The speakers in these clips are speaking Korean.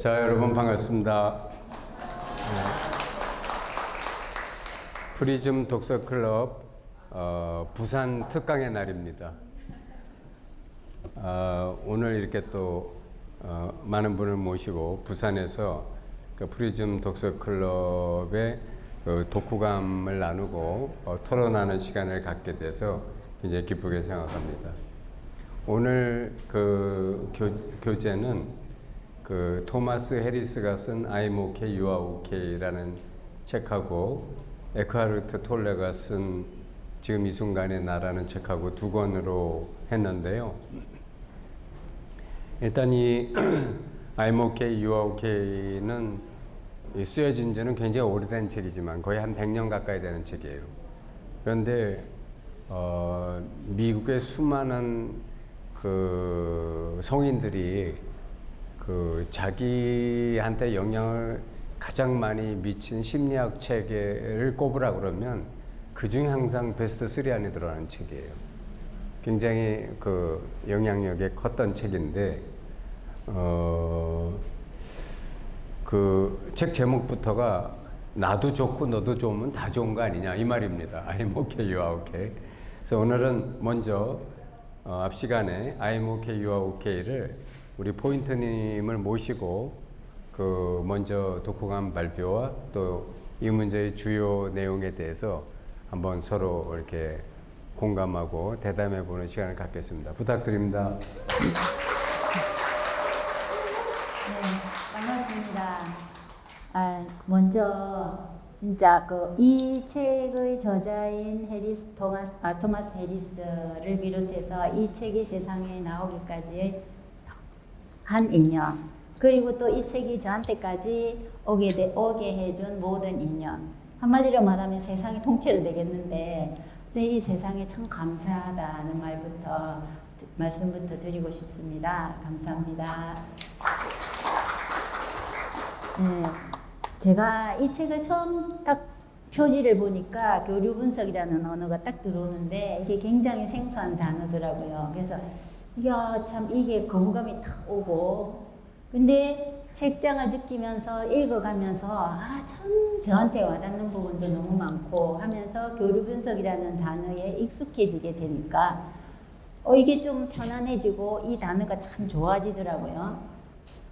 자, 여러분 반갑습니다. 프리즘 독서클럽 부산 특강의 날입니다. 오늘 이렇게 또 많은 분을 모시고 부산에서 그 프리즘 독서클럽의 독후감을 나누고 토론하는 시간을 갖게 돼서 굉장히 기쁘게 생각합니다. 오늘 그 교재는 그 토마스 해리스가 쓴 I'm OK, You Are OK라는 책하고 에크하르트 톨레가 쓴 지금 이 순간의 나라는 책하고 두 권으로 했는데요. 일단 이 I'm OK, You Are OK는 쓰여진 지는 굉장히 오래된 책이지만 거의 한 100년 가까이 되는 책이에요. 그런데 미국의 수많은 그 성인들이 그 자기한테 영향을 가장 많이 미친 심리학 책을 꼽으라 그러면 그 중에 항상 베스트 3 안에 들어가는 책이에요. 굉장히 그 영향력이 컸던 책인데 그 책 제목부터가 나도 좋고 너도 좋으면 다 좋은 거 아니냐 이 말입니다. I'm okay, you are okay. 그래서 오늘은 먼저 앞 시간에 I'm okay, you are okay를 우리 포인트님을 모시고 그 먼저 독후감 발표와 또 이 문제의 주요 내용에 대해서 한번 서로 이렇게 공감하고 대담해 보는 시간을 갖겠습니다. 부탁드립니다. 네, 반갑습니다. 먼저 진짜 이 책의 저자인 토마스 해리스를 비롯해서 이 책이 세상에 나오기까지 한 인연, 그리고 또 이 책이 저한테까지 오게 해준 모든 인연, 한마디로 말하면 세상이 통째로 되겠는데 이 세상에 참 감사하다는 말씀부터 드리고 싶습니다. 감사합니다. 네, 제가 이 책을 처음 딱 표지를 보니까 교류 분석이라는 언어가 딱 들어오는데 이게 굉장히 생소한 단어더라고요. 그래서 이야, 참 이게 거부감이 딱 오고, 근데 책장을 느끼면서 읽어가면서 참 저한테 와닿는 부분도 너무 많고 하면서 교류 분석이라는 단어에 익숙해지게 되니까 이게 좀 편안해지고 이 단어가 참 좋아지더라고요.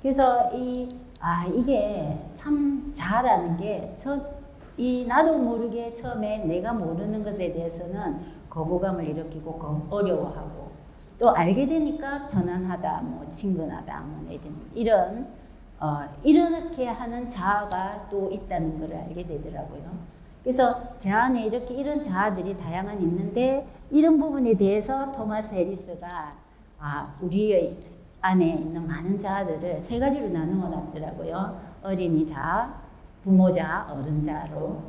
그래서 이게 참 자아라는 게 나도 모르게 처음에 내가 모르는 것에 대해서는 거부감을 일으키고 어려워하고, 또 알게 되니까 편안하다, 친근하다, 내지는 이렇게 하는 자아가 또 있다는 걸 알게 되더라고요. 그래서 제 안에 이런 자아들이 다양한 있는데 이런 부분에 대해서 토마스 해리스가 우리의 안에 있는 많은 자아들을 세 가지로 나누어 놨더라고요. 어린이 자아, 부모 자아, 어른 자아로.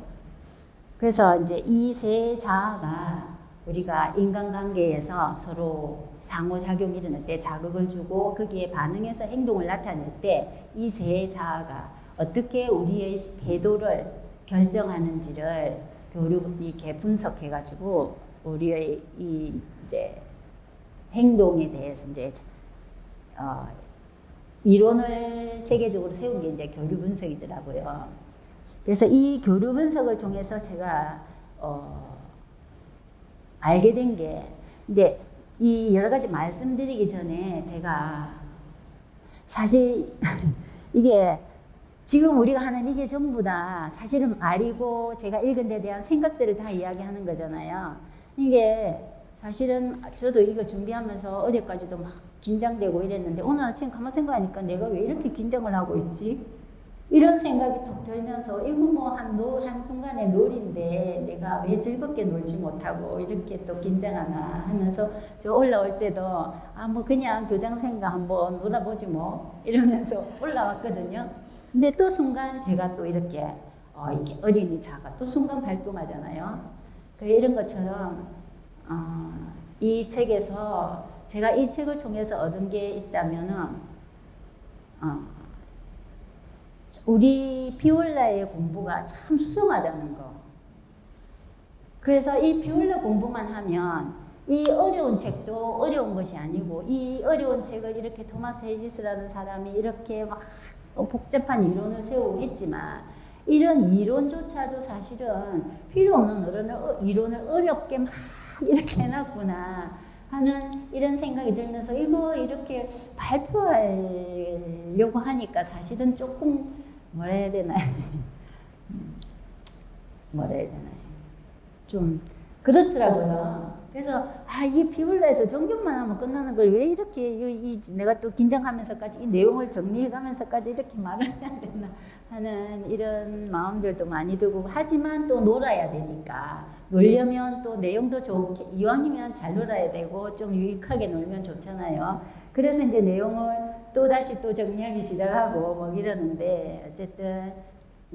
그래서 이제 이 세 자아가 우리가 인간관계에서 서로 상호작용이 일어날 때 자극을 주고 거기에 반응해서 행동을 나타낼 때 이 세 자아가 어떻게 우리의 태도를 결정하는지를 이렇게 분석해가지고 우리의 이제 행동에 대해서 이제 이론을 체계적으로 세운 게 이제 교류 분석이더라고요. 그래서 이 교류 분석을 통해서 제가 알게 된 게, 근데 이 여러 가지 말씀드리기 전에 제가 사실 이게 지금 우리가 하는 이게 전부 다 사실은 말이고 제가 읽은 데 대한 생각들을 다 이야기하는 거잖아요. 이게 사실은 저도 이거 준비하면서 어제까지도 막 긴장되고 이랬는데 오늘 아침 가만 생각하니까 내가 왜 이렇게 긴장을 하고 있지? 이런 생각이 톡 들면서 이거 한순간의 놀인데 내가 왜 즐겁게 놀지 못하고 이렇게 또 긴장하나 하면서 저 올라올 때도 그냥 교장선생님과 한번 놀아보지 이러면서 올라왔거든요. 근데 또 순간 제가 또 이렇게 어린이 자가 또 순간 발동하잖아요. 이런 것처럼 이 책에서 제가 이 책을 통해서 얻은 게 있다면은 우리 비올라의 공부가 참 수성하다는 거. 그래서 이 비올라 공부만 하면 이 어려운 책도 어려운 것이 아니고 이 어려운 책을 이렇게 토마스 해리스라는 사람이 이렇게 막 복잡한 이론을 세우고 했지만 이런 이론조차도 사실은 필요 없는 이론을 어렵게 막 이렇게 해놨구나 하는 이런 생각이 들면서 이거 이렇게 발표하려고 하니까 사실은 조금 뭐라 해야 되나요? 좀 그렇더라고요. 그래서 이게 피울라에서 정경만 하면 끝나는 걸 왜 이렇게 내가 또 긴장하면서까지 이 내용을 정리해가면서까지 이렇게 말을 해야 되나 하는 이런 마음들도 많이 들고 하지만 또 놀아야 되니까 놀려면 또 내용도 좋게 이왕이면 잘 놀아야 되고 좀 유익하게 놀면 좋잖아요. 그래서 이제 내용을 또 다시 또 정리하기 시작하고 뭐 이러는데 어쨌든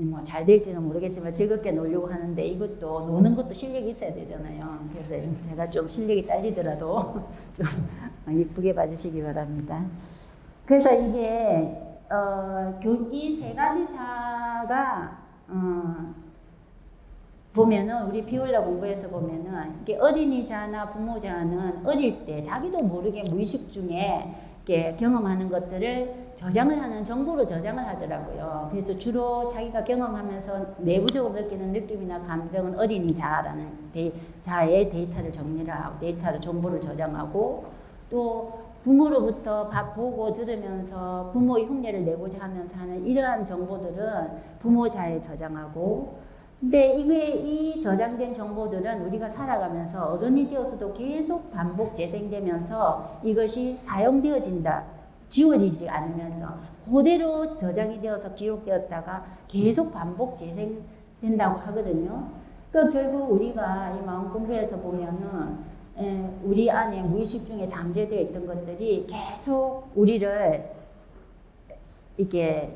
뭐 잘 될지는 모르겠지만 즐겁게 놀려고 하는데 이것도 노는 것도 실력이 있어야 되잖아요. 그래서 제가 좀 실력이 딸리더라도 좀 이쁘게 봐주시기 바랍니다. 그래서 이게 이 세 가지 자가 보면은 우리 비올라 공부에서 보면은 이게 어린이 자나 부모 자는 어릴 때 자기도 모르게 무의식 중에 이렇게 경험하는 것들을 저장을 하는 정보로 저장을 하더라고요. 그래서 주로 자기가 경험하면서 내부적으로 느끼는 느낌이나 감정은 어린이 자라는 자의 데이터를 정리를 하고 데이터를 정보를 저장하고 또 부모로부터 보고 들으면서 부모의 흉내를 내고자 하면서 하는 이러한 정보들은 부모자에 저장하고 근데 이 저장된 정보들은 우리가 살아가면서 어른이 되어서도 계속 반복 재생되면서 이것이 사용되어진다. 지워지지 않으면서 그대로 저장이 되어서 기록되었다가 계속 반복 재생된다고 하거든요. 그러니까 결국 우리가 이 마음 공부에서 보면은 우리 안에 무의식 중에 잠재되어 있던 것들이 계속 우리를 이렇게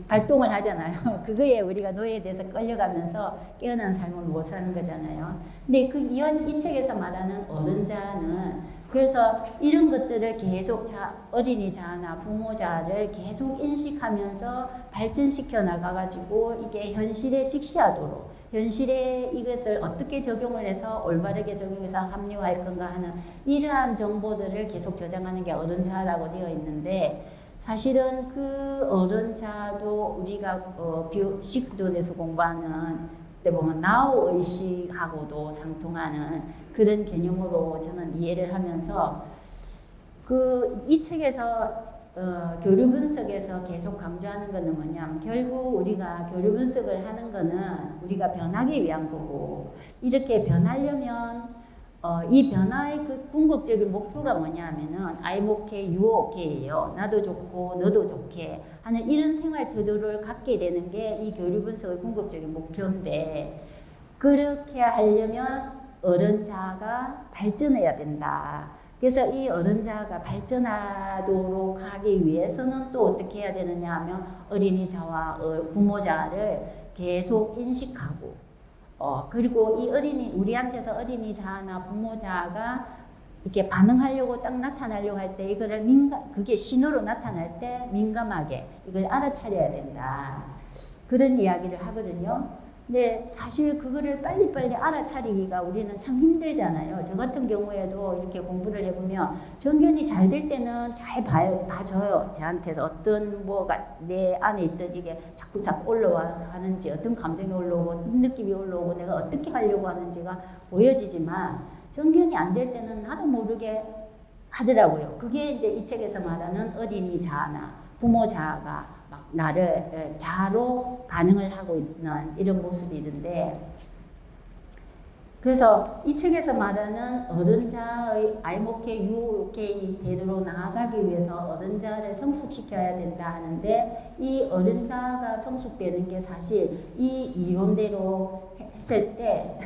발동을 하잖아요. 그거에 우리가 노예돼서 끌려가면서 깨어난 삶을 못 사는 거잖아요. 근데 이 책에서 말하는 어른자는 그래서 이런 것들을 계속 어린이 자나 부모 자를 계속 인식하면서 발전시켜 나가가지고 이게 현실에 직시하도록 현실에 이것을 어떻게 적용을 해서 올바르게 적용해서 합리화할 건가 하는 이러한 정보들을 계속 저장하는 게 어른자라고 되어 있는데 사실은 그 어른자도 우리가 식스존에서 공부하는 때 보면 나우 의식하고도 상통하는 그런 개념으로 저는 이해를 하면서 이 책에서 교류 분석에서 계속 강조하는 것은 뭐냐면 결국 우리가 교류 분석을 하는 것은 우리가 변하기 위한 거고 이렇게 변하려면 이 변화의 그 궁극적인 목표가 뭐냐면은 I'm okay, you okay예요. 나도 좋고 너도 좋게 하는 이런 생활 태도를 갖게 되는 게 이 교류 분석의 궁극적인 목표인데 그렇게 하려면 어른자가 발전해야 된다. 그래서 이 어른자가 발전하도록 하기 위해서는 또 어떻게 해야 되느냐 하면 어린이자와 부모자를 계속 인식하고 그리고 이 우리한테서 어린이자나 부모자가 이렇게 반응하려고 딱 나타나려고 할 때 이거를 그게 신호로 나타날 때 민감하게 이걸 알아차려야 된다. 그런 이야기를 하거든요. 근데 사실 그거를 빨리빨리 알아차리기가 우리는 참 힘들잖아요. 저 같은 경우에도 이렇게 공부를 해보면 정견이 잘 될 때는 잘 봐줘요. 저한테서 어떤 뭐가 내 안에 있던 이게 자꾸 올라와 하는지 어떤 감정이 올라오고 어떤 느낌이 올라오고 내가 어떻게 하려고 하는지가 보여지지만 정견이 안 될 때는 나도 모르게 하더라고요. 그게 이제 이 책에서 말하는 어린이 자아나 부모 자아가 막 나를 자아로 반응을 하고 있는 이런 모습이던데 그래서 이 책에서 말하는 어른자의 I'm okay, you okay 대로 나아가기 위해서 어른자를 성숙시켜야 된다 하는데 이 어른자가 성숙되는 게 사실 이 이론대로 했을 때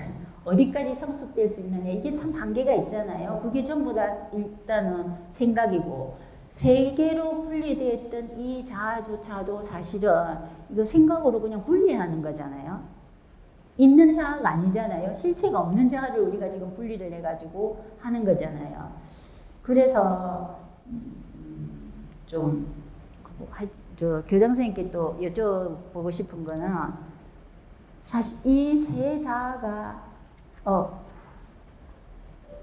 어디까지 성숙될 수 있느냐 이게 참 한계가 있잖아요. 그게 전부 다 일단은 생각이고 세계로 분리되어 있던 이 자아조차도 사실은 이거 생각으로 그냥 분리하는 거잖아요. 있는 자아가 아니잖아요. 실체가 없는 자아를 우리가 지금 분리를 해가지고 하는 거잖아요. 그래서 좀 교장 선생님께 또 여쭤보고 싶은 거는 사실 이 세 자아가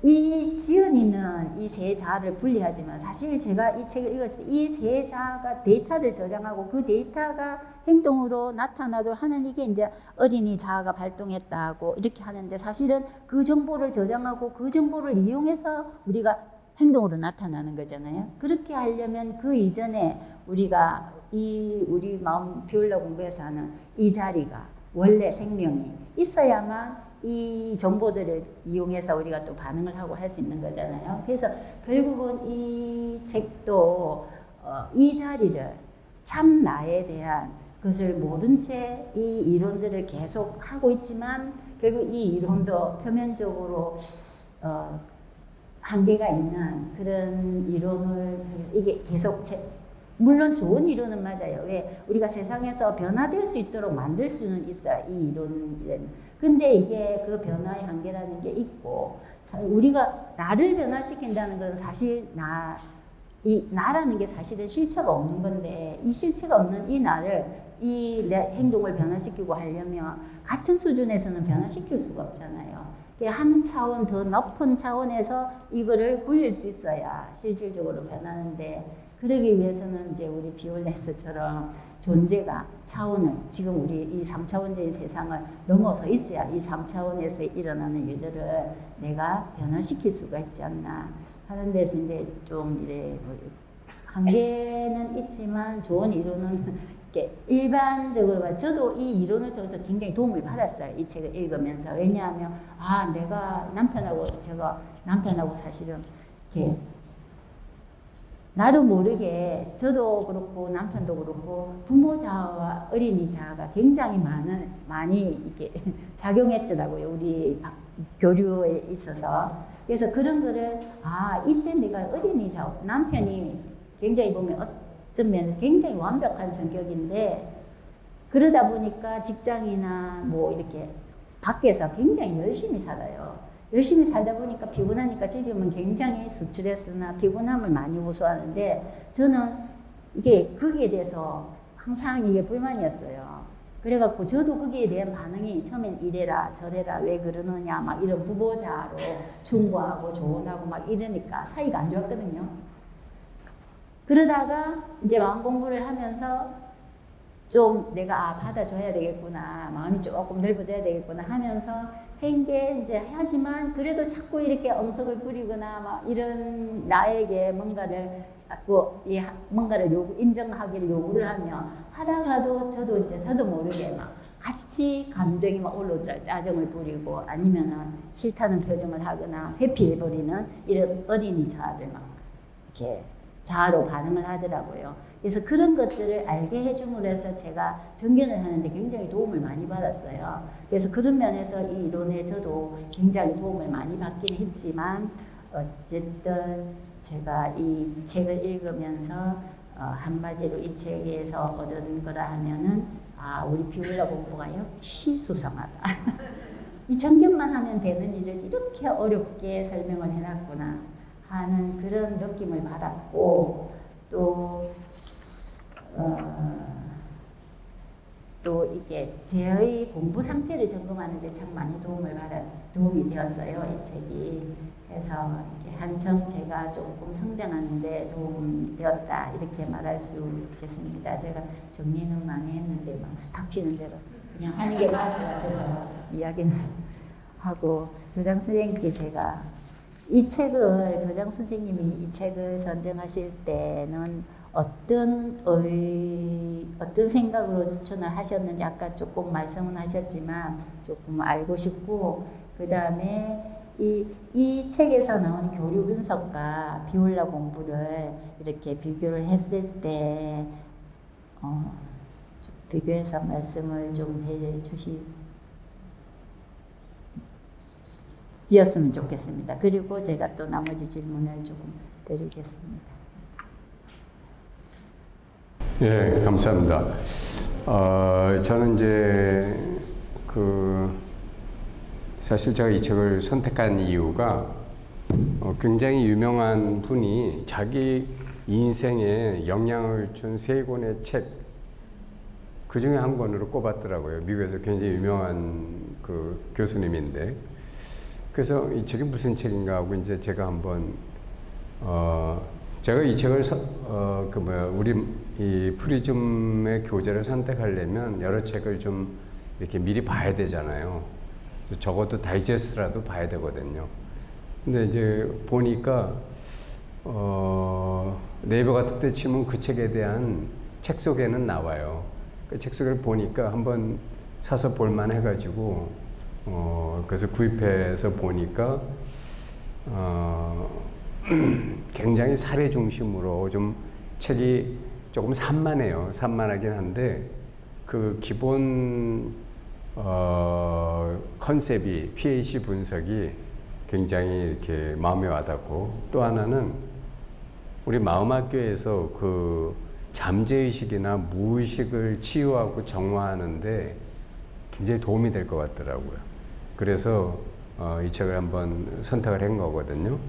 이 지은이는 이 세 자를 분리하지만 사실 제가 이 책을 읽었을 때 이 세 자가 데이터를 저장하고 그 데이터가 행동으로 나타나도록 하는 이게 이제 어린이 자아가 발동했다고 이렇게 하는데 사실은 그 정보를 저장하고 그 정보를 이용해서 우리가 행동으로 나타나는 거잖아요. 그렇게 하려면 그 이전에 우리가 우리 마음 비올라 공부에서 하는 이 자리가 원래 생명이 있어야만 이 정보들을 이용해서 우리가 또 반응을 하고 할 수 있는 거잖아요. 그래서 결국은 이 책도 이 자리를 참 나에 대한 것을 모른 채 이 이론들을 계속 하고 있지만 결국 이 이론도 표면적으로 한계가 있는 그런 이론을 이게 계속 물론 좋은 이론은 맞아요. 왜 우리가 세상에서 변화될 수 있도록 만들 수는 있어요. 이 이론은. 근데 이게 그 변화의 한계라는 게 있고 우리가 나를 변화시킨다는 건 사실 나라는 게 사실은 실체가 없는 건데 이 실체가 없는 이 나를 이 내 행동을 변화시키고 하려면 같은 수준에서는 변화시킬 수가 없잖아요. 한 차원 더 높은 차원에서 이거를 굴릴 수 있어야 실질적으로 변하는데 그러기 위해서는 이제 우리 비올레스처럼 존재가 차원을 지금 우리 이 3차원적인 세상을 넘어서 있어야 이 3차원에서 일어나는 일들을 내가 변화시킬 수가 있지 않나 하는 데서 이제 좀 이래 한계는 있지만 좋은 이론은 일반적으로 저도 이 이론을 통해서 굉장히 도움을 받았어요. 이 책을 읽으면서. 왜냐하면 내가 남편하고 사실은 이렇게 나도 모르게 저도 그렇고 남편도 그렇고 부모 자아와 어린이 자아가 굉장히 많이 이렇게 작용했더라고요. 우리 교류에 있어서. 그래서 그런 거를 이때 내가 어린이 자아 남편이 굉장히 보면 어떤 면에서 굉장히 완벽한 성격인데 그러다 보니까 직장이나 뭐 이렇게 밖에서 굉장히 열심히 살아요. 열심히 살다 보니까 피곤하니까 지금은 굉장히 스트레스나 피곤함을 많이 호소하는데 저는 이게 거기에 대해서 항상 이게 불만이었어요. 그래갖고 저도 거기에 대한 반응이 처음엔 이래라 저래라 왜 그러느냐 막 이런 부모자로 충고하고 조언하고 막 이러니까 사이가 안 좋았거든요. 그러다가 이제 마음 공부를 하면서 좀 내가 받아줘야 되겠구나 마음이 조금 넓어져야 되겠구나 하면서 한 게 이제 하지만 그래도 자꾸 이렇게 엄석을 부리거나 막 이런 나에게 뭔가를 자꾸 뭔가를 인정하기를 요구를 하며 하다가도 저도 모르게 막 같이 감정이 막 올라오더라. 짜증을 부리고 아니면은 싫다는 표정을 하거나 회피해버리는 이런 어린이 자아를 막 이렇게 자아로 반응을 하더라고요. 그래서 그런 것들을 알게 해줌으로 해서 제가 정견을 하는데 굉장히 도움을 많이 받았어요. 그래서 그런 면에서 이 이론에 저도 굉장히 도움을 많이 받긴 했지만 어쨌든 제가 이 책을 읽으면서 한마디로 이 책에서 얻은 거라 하면은 우리 비올라 공부가 역시 수상하다. 이 정견만 하면 되는 일을 이렇게 어렵게 설명을 해놨구나 하는 그런 느낌을 받았고 또 이게 제의 공부 상태를 점검하는데 참 많이 도움이 되었어요. 이 책이. 그래서 이렇게 한층 제가 조금 성장하는데 도움이 되었다 이렇게 말할 수 있겠습니다. 제가 정리는 많이 했는데 막 닥치는 대로 그냥 하는 게 나을 것 같아서 이야기는 하고 교장 선생님께 제가 이 책을 교장 선생님이 이 책을 선정하실 때는 어떤 생각으로 추천을 하셨는지 아까 조금 말씀은 하셨지만 조금 알고 싶고 그 다음에 이 책에서 나오는 교류 분석과 비올라 공부를 이렇게 비교를 했을 때 비교해서 말씀을 좀 해주셨으면 좋겠습니다. 그리고 제가 또 나머지 질문을 조금 드리겠습니다. 예, 감사합니다. 저는 이제 사실 제가 이 책을 선택한 이유가 굉장히 유명한 분이 자기 인생에 영향을 준 3권의 책 그 중에 한 권으로 꼽았더라고요. 미국에서 굉장히 유명한 그 교수님인데 그래서 이 책이 무슨 책인가 하고 이제 제가 한번 제가 이 책을 우리 이 프리즘의 교재를 선택하려면 여러 책을 좀 이렇게 미리 봐야 되잖아요. 적어도 다이제스트라도 봐야 되거든요. 근데 이제 보니까 네이버 같은 데 치면 그 책에 대한 책 소개는 나와요. 그 책 소개를 보니까 한번 사서 볼만 해가지고 그래서 구입해서 보니까 굉장히 사례 중심으로 좀 책이 조금 산만해요. 산만하긴 한데 그 기본 컨셉이 PAC 분석이 굉장히 이렇게 마음에 와닿고, 또 하나는 우리 마음학교에서 그 잠재의식이나 무의식을 치유하고 정화하는데 굉장히 도움이 될 것 같더라고요. 그래서 이 책을 한번 선택을 한 거거든요.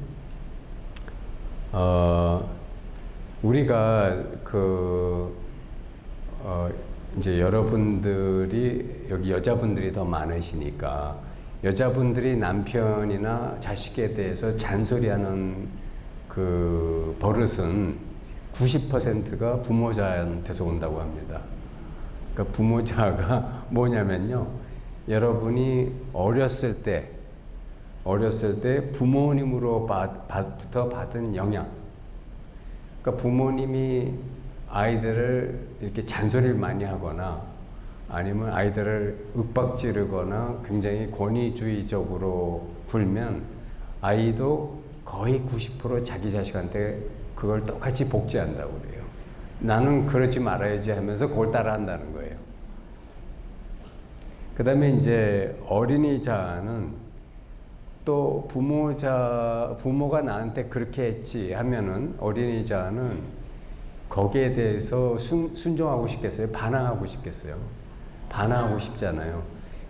우리가 이제 여러분들이 여기 여자분들이 더 많으시니까 여자분들이 남편이나 자식에 대해서 잔소리하는 그 버릇은 90%가 부모자한테서 온다고 합니다. 그러니까 부모자가 뭐냐면요, 여러분이 어렸을 때 부모님으로부터 받은 영향. 그러니까 부모님이 아이들을 이렇게 잔소리를 많이 하거나 아니면 아이들을 윽박지르거나 굉장히 권위주의적으로 굴면 아이도 거의 90% 자기 자식한테 그걸 똑같이 복제한다고 그래요. 나는 그러지 말아야지 하면서 그걸 따라 한다는 거예요. 그 다음에 이제 어린이자는 또 부모가 나한테 그렇게 했지 하면은 어린이자는 거기에 대해서 순종하고 싶겠어요? 반항하고 싶겠어요? 반항하고 싶잖아요.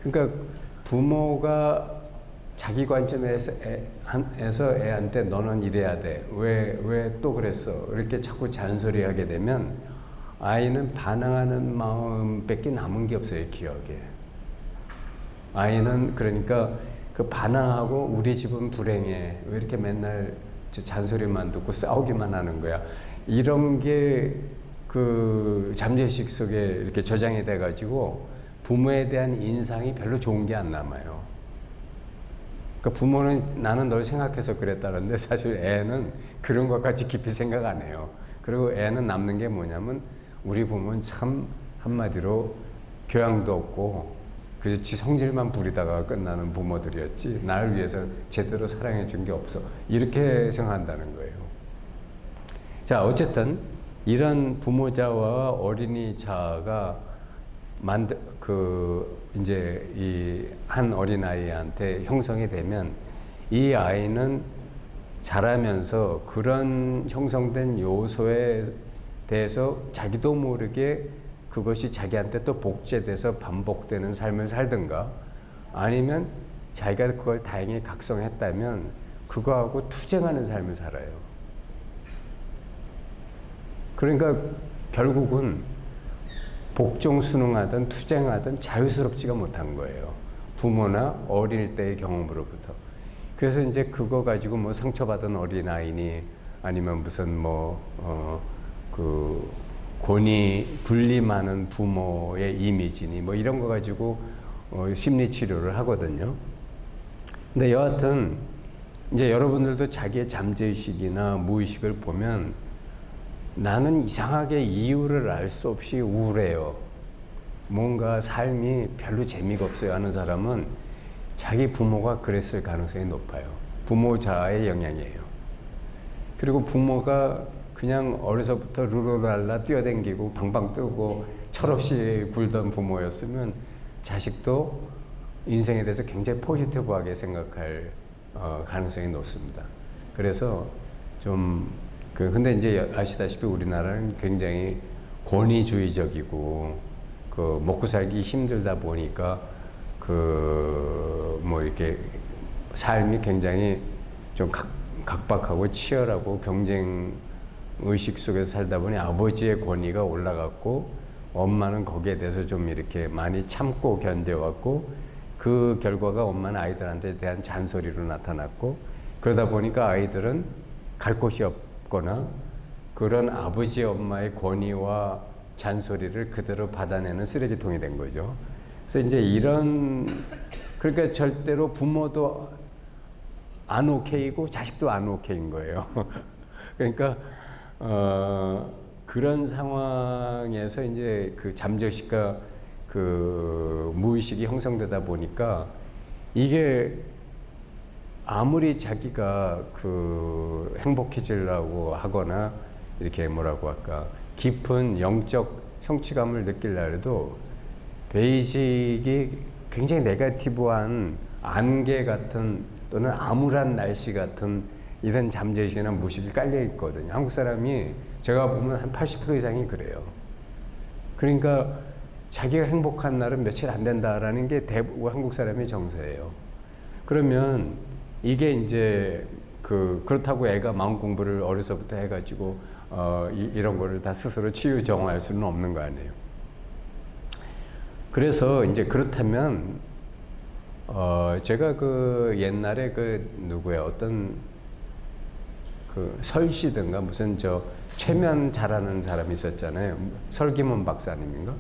그러니까 부모가 자기 관점에서 애한테 너는 이래야 돼. 왜 또 그랬어? 이렇게 자꾸 잔소리하게 되면 아이는 반항하는 마음밖에 남은 게 없어요, 기억에. 아이는 그러니까 그 반항하고 우리 집은 불행해. 왜 이렇게 맨날 잔소리만 듣고 싸우기만 하는 거야. 이런 게 그 잠재의식 속에 이렇게 저장이 돼가지고 부모에 대한 인상이 별로 좋은 게 안 남아요. 그러니까 부모는 나는 널 생각해서 그랬다는데 사실 애는 그런 것까지 깊이 생각 안 해요. 그리고 애는 남는 게 뭐냐면 우리 부모는 참 한마디로 교양도 없고 그저 지 성질만 부리다가 끝나는 부모들이었지 나를 위해서 제대로 사랑해 준 게 없어. 이렇게 생각한다는 거예요. 자, 어쨌든 이런 부모자와 어린이자가 이제 이 한 어린아이한테 형성이 되면 이 아이는 자라면서 그런 형성된 요소에 대해서 자기도 모르게 그것이 자기한테 또 복제돼서 반복되는 삶을 살든가 아니면 자기가 그걸 다행히 각성했다면 그거하고 투쟁하는 삶을 살아요. 그러니까 결국은 복종순응하든 투쟁하든 자유스럽지가 못한 거예요. 부모나 어릴 때의 경험으로부터. 그래서 이제 그거 가지고 뭐 상처받은 어린아이니 아니면 무슨 군림하는 부모의 이미지니 뭐 이런 거 가지고 심리 치료를 하거든요. 근데 여하튼 이제 여러분들도 자기의 잠재의식이나 무의식을 보면 나는 이상하게 이유를 알 수 없이 우울해요. 뭔가 삶이 별로 재미가 없어요 하는 사람은 자기 부모가 그랬을 가능성이 높아요. 부모자의 영향이에요. 그리고 부모가 그냥 어려서부터 룰루랄라 뛰어댕기고 방방 뜨고 철없이 굴던 부모였으면 자식도 인생에 대해서 굉장히 포지티브하게 생각할 가능성이 높습니다. 그래서 근데 이제 아시다시피 우리나라는 굉장히 권위주의적이고 먹고 살기 힘들다 보니까 이렇게 삶이 굉장히 좀 각박하고 치열하고 경쟁 의식 속에서 살다 보니 아버지의 권위가 올라갔고 엄마는 거기에 대해서 좀 이렇게 많이 참고 견뎌왔고 그 결과가 엄마는 아이들한테 대한 잔소리로 나타났고, 그러다 보니까 아이들은 갈 곳이 없거나 그런 아버지 엄마의 권위와 잔소리를 그대로 받아내는 쓰레기통이 된 거죠. 그래서 이제 그러니까 절대로 부모도 안 오케이고 자식도 안 오케이인 거예요. 그러니까 그런 상황에서 이제 그 잠재의식과 그 무의식이 형성되다 보니까 이게 아무리 자기가 그 행복해지려고 하거나 이렇게 뭐라고 할까 깊은 영적 성취감을 느끼려 해도 베이직이 굉장히 네거티브한 안개 같은 또는 암울한 날씨 같은 이런 잠재의식이나 무의식이 깔려 있거든요. 한국 사람이 제가 보면 한 80% 이상이 그래요. 그러니까 자기가 행복한 날은 며칠 안 된다라는 게 대부분 한국 사람의 정서예요. 그러면 이게 이제 그렇다고 애가 마음 공부를 어려서부터 해가지고 이런 거를 다 스스로 치유 정화할 수는 없는 거 아니에요. 그래서 이제 그렇다면 제가 그 옛날에 누구야 어떤 그 설씨든가 무슨 최면 잘하는 사람이 있었잖아요. 설기문 박사님인가?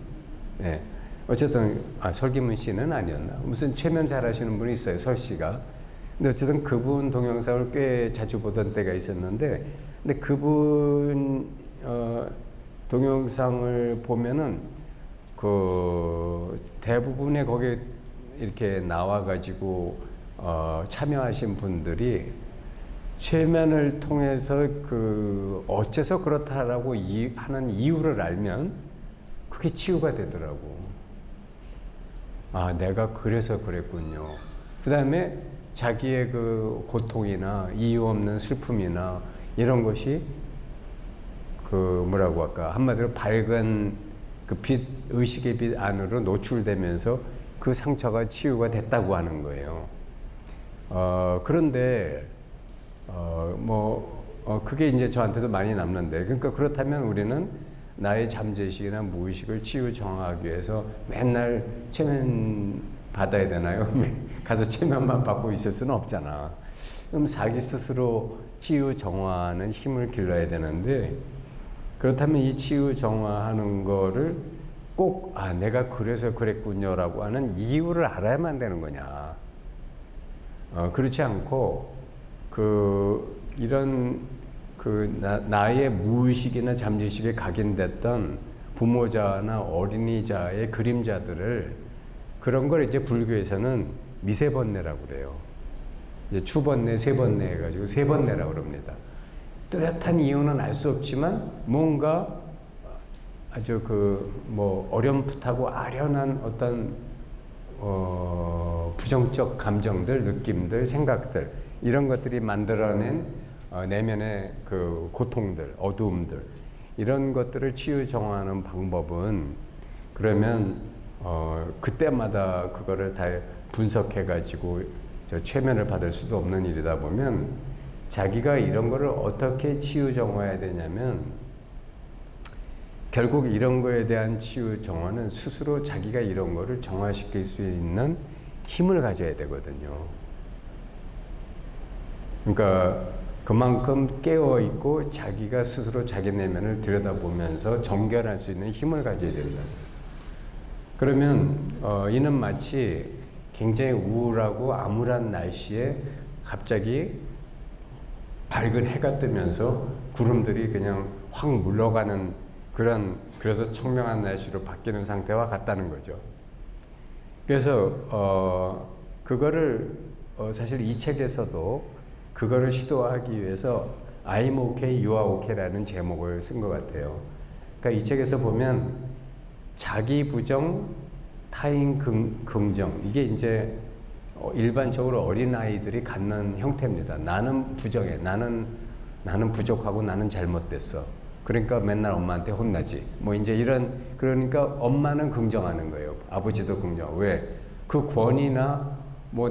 예. 어쨌든 설기문 씨는 아니었나? 무슨 최면 잘하시는 분이 있어요. 설씨가. 근데 어쨌든 그분 동영상을 꽤 자주 보던 때가 있었는데, 근데 그분 동영상을 보면은 그 대부분의 거기에 이렇게 나와가지고 참여하신 분들이 최면을 통해서 어째서 그렇다라고 하는 이유를 알면 그게 치유가 되더라고. 아, 내가 그래서 그랬군요. 그 다음에 자기의 그 고통이나 이유 없는 슬픔이나 이런 것이 뭐라고 할까 한마디로 밝은 그 의식의 빛 안으로 노출되면서 그 상처가 치유가 됐다고 하는 거예요. 그런데 그게 이제 저한테도 많이 남는데, 그러니까 그렇다면 우리는 나의 잠재의식이나 무의식을 치유 정화하기 위해서 맨날 최면 받아야 되나요? 가서 최면만 받고 있을 수는 없잖아. 그럼 자기 스스로 치유 정화하는 힘을 길러야 되는데, 그렇다면 이 치유 정화하는 거를 꼭 내가 그래서 그랬군요라고 하는 이유를 알아야만 되는 거냐. 그렇지 않고 이런 나의 무의식이나 잠재의식에 각인됐던 부모자나 어린이자의 그림자들을, 그런 걸 이제 불교에서는 미세번뇌라고 그래요. 이제 추번뇌, 세번뇌 해가지고 세번뇌라고 그럽니다. 뚜렷한 이유는 알 수 없지만 뭔가 아주 어렴풋하고 아련한 어떤 부정적 감정들, 느낌들, 생각들, 이런 것들이 만들어낸 내면의 그 고통들, 어두움들, 이런 것들을 치유 정화하는 방법은, 그러면 그때마다 그거를 다 분석해 가지고 최면을 받을 수도 없는 일이다 보면, 자기가 이런 거를 어떻게 치유 정화해야 되냐면, 결국 이런 거에 대한 치유 정화는 스스로 자기가 이런 거를 정화시킬 수 있는 힘을 가져야 되거든요. 그러니까 그만큼 깨어 있고 자기가 스스로 자기 내면을 들여다보면서 정결할 수 있는 힘을 가져야 된다. 그러면 이는 마치 굉장히 우울하고 암울한 날씨에 갑자기 밝은 해가 뜨면서 구름들이 그냥 확 물러가는 그래서 청명한 날씨로 바뀌는 상태와 같다는 거죠. 그래서 그거를 사실 이 책에서도 그거를 시도하기 위해서 I'm okay, you are okay라는 제목을 쓴 것 같아요. 그러니까 이 책에서 보면 자기 부정, 타인 긍정, 이게 이제 일반적으로 어린아이들이 갖는 형태입니다. 나는 부정해. 나는 부족하고 나는 잘못됐어. 그러니까 맨날 엄마한테 혼나지. 이제 그러니까 엄마는 긍정하는 거예요. 아버지도 긍정. 왜? 그 권위나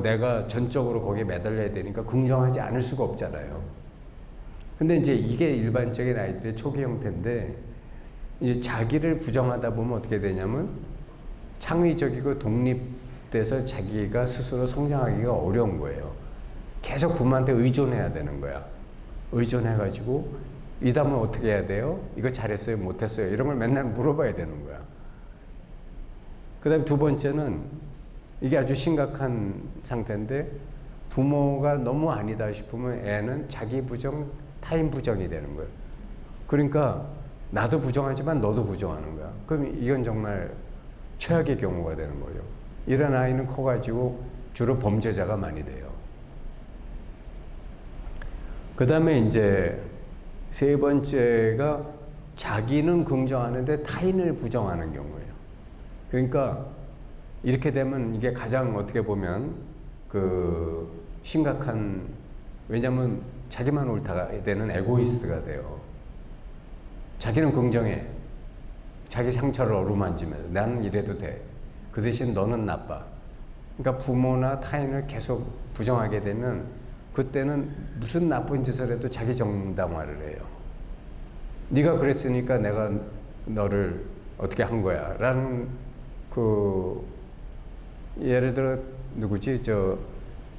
내가 전적으로 거기에 매달려야 되니까 긍정하지 않을 수가 없잖아요. 근데 이제 이게 일반적인 아이들의 초기 형태인데, 이제 자기를 부정하다 보면 어떻게 되냐면 창의적이고 독립된 돼서 자기가 스스로 성장하기가 어려운 거예요. 계속 부모한테 의존해야 되는 거야. 의존해가지고 이 다음은 어떻게 해야 돼요? 이거 잘했어요? 못했어요? 이런 걸 맨날 물어봐야 되는 거야. 그 다음에 두 번째는 이게 아주 심각한 상태인데 부모가 너무 아니다 싶으면 애는 자기 부정, 타인 부정이 되는 거예요. 그러니까 나도 부정하지만 너도 부정하는 거야. 그럼 이건 정말 최악의 경우가 되는 거예요. 이런 아이는 커가지고 주로 범죄자가 많이 돼요. 그 다음에 이제 세 번째가 자기는 긍정하는데 타인을 부정하는 경우예요. 그러니까 이렇게 되면 이게 가장 어떻게 보면 그 심각한, 왜냐면 자기만 옳다가 되는 에고이스트가 돼요. 자기는 긍정해. 자기 상처를 어루만지면서 나는 이래도 돼. 그 대신 너는 나빠. 그러니까 부모나 타인을 계속 부정하게 되면 그때는 무슨 나쁜 짓을 해도 자기 정당화를 해요. 네가 그랬으니까 내가 너를 어떻게 한 거야 라는 그 예를 들어 누구지 저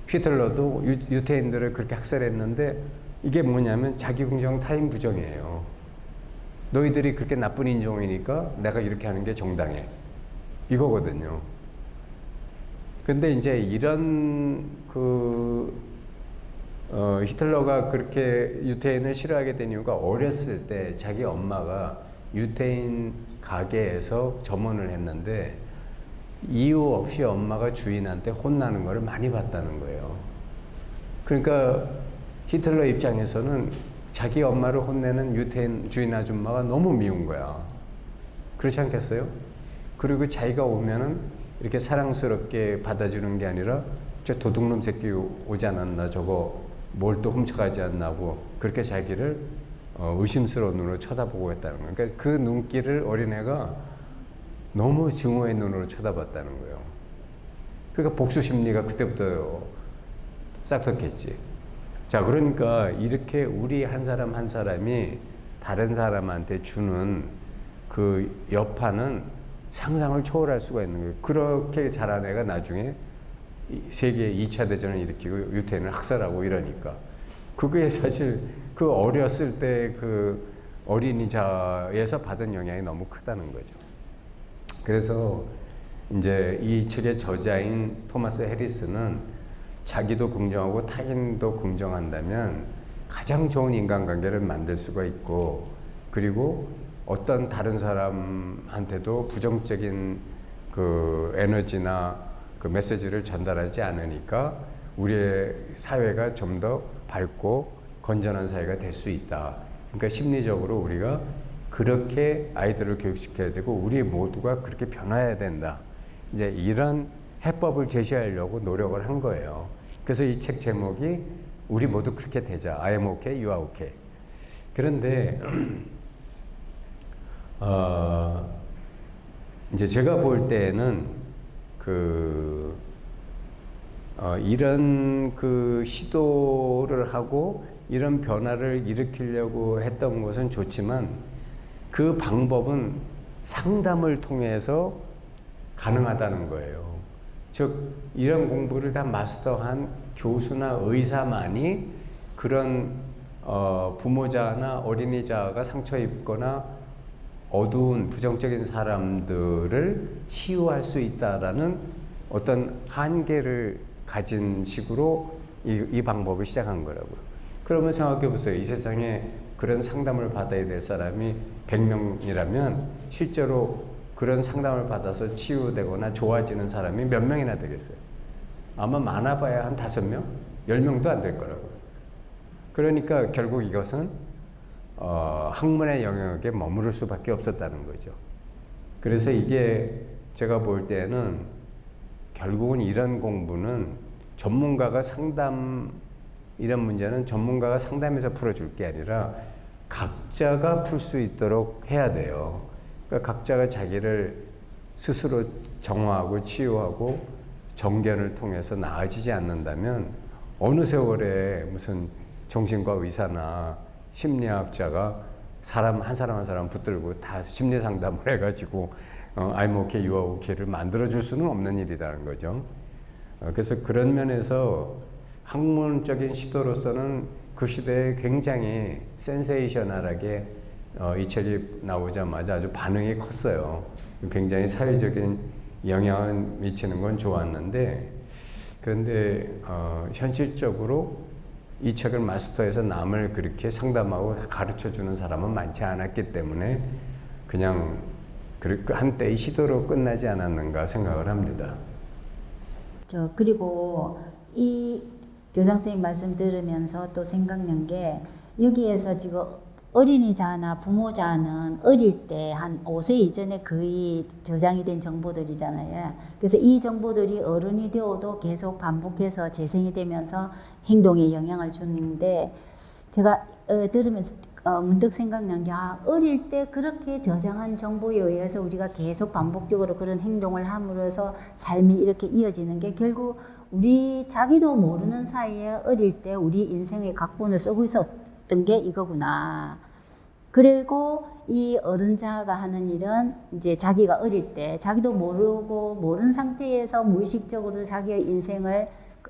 히틀러도 유태인들을 그렇게 학살했는데 이게 뭐냐면 자기 긍정 타인 부정이에요. 너희들이 그렇게 나쁜 인종이니까 내가 이렇게 하는 게 정당해 이거거든요. 근데 이제 이런 히틀러가 그렇게 유태인을 싫어하게 된 이유가 어렸을 때 자기 엄마가 유태인 가게에서 점원을 했는데 이유 없이 엄마가 주인한테 혼나는 것을 많이 봤다는 거예요. 그러니까 히틀러 입장에서는 자기 엄마를 혼내는 유태인 주인 아줌마가 너무 미운 거야. 그렇지 않겠어요? 그리고 자기가 오면은 이렇게 사랑스럽게 받아주는 게 아니라 저 도둑놈 새끼 오지 않았나, 저거 뭘 또 훔쳐가지 않나고 그렇게 자기를 의심스러운 눈으로 쳐다보고 했다는 거예요. 그러니까 그 눈길을 어린애가 너무 증오의 눈으로 쳐다봤다는 거예요. 그러니까 복수 심리가 그때부터 싹텄겠지. 자, 그러니까 이렇게 우리 한 사람 한 사람이 다른 사람한테 주는 그 여파는 상상을 초월할 수가 있는 거예요. 그렇게 자란 애가 나중에 세계 2차 대전을 일으키고 유태인을 학살하고 이러니까 그게 사실 그 어렸을 때 그 어린이자에서 받은 영향이 너무 크다는 거죠. 그래서 이제 이 책의 저자인 토마스 해리스는 자기도 긍정하고 타인도 긍정한다면 가장 좋은 인간관계를 만들 수가 있고, 그리고 어떤 다른 사람한테도 부정적인 그 에너지나 그 메시지를 전달하지 않으니까 우리의 사회가 좀 더 밝고 건전한 사회가 될 수 있다. 그러니까 심리적으로 우리가 그렇게 아이들을 교육시켜야 되고 우리 모두가 그렇게 변화해야 된다. 이제 이런 해법을 제시하려고 노력을 한 거예요. 그래서 이 책 제목이 우리 모두 그렇게 되자. I am okay, you are okay. 그런데 이제 제가 볼 때는 이런 그 시도를 하고 이런 변화를 일으키려고 했던 것은 좋지만 그 방법은 상담을 통해서 가능하다는 거예요. 즉 이런 공부를 다 마스터한 교수나 의사만이 그런 부모자나 어린이자가 상처 입거나 어두운 부정적인 사람들을 치유할 수 있다라는 어떤 한계를 가진 식으로 이 방법을 시작한 거라고요. 그러면 생각해 보세요. 이 세상에 그런 상담을 받아야 될 사람이 100명이라면 실제로 그런 상담을 받아서 치유되거나 좋아지는 사람이 몇 명이나 되겠어요? 아마 많아봐야 한 5명? 10명도 안 될 거라고요. 그러니까 결국 이것은 학문의 영역에 머무를 수밖에 없었다는 거죠. 그래서 이게 제가 볼 때는 결국은 이런 공부는 전문가가 이런 문제는 전문가가 상담해서 풀어줄 게 아니라 각자가 풀 수 있도록 해야 돼요. 그러니까 각자가 자기를 스스로 정화하고 치유하고 정견을 통해서 나아지지 않는다면 어느 세월에 무슨 정신과 의사나 심리학자가 사람 한 사람 붙들고 다 심리 상담을 해가지고 I'm okay, you are okay를 만들어줄 수는 없는 일이라는 거죠. 그래서 그런 면에서 학문적인 시도로서는 그 시대에 굉장히 센세이셔널하게 이 책이 나오자마자 아주 반응이 컸어요. 굉장히 사회적인 영향을 미치는 건 좋았는데, 그런데 현실적으로 이 책을 마스터해서 남을 그렇게 상담하고 가르쳐주는 사람은 많지 않았기 때문에 그냥 한때의 시도로 끝나지 않았는가 생각을 합니다. 그리고 이 교장 선생님 말씀 들으면서 또 생각난 게, 여기에서 지금 어린이자나 부모자는 어릴 때 한 5세 이전에 거의 저장이 된 정보들이잖아요. 그래서 이 정보들이 어른이 되어도 계속 반복해서 재생이 되면서 행동에 영향을 주는데, 제가 들으면서 문득 생각난 게, 어릴 때 그렇게 저장한 정보에 의해서 우리가 계속 반복적으로 그런 행동을 함으로써 삶이 이렇게 이어지는 게, 결국 우리 자기도 모르는 사이에 어릴 때 우리 인생의 각본을 쓰고 있었던 게 이거구나. 그리고 이 어른자가 하는 일은 이제 자기가 어릴 때 자기도 모르고 모르는 상태에서 무의식적으로 자기의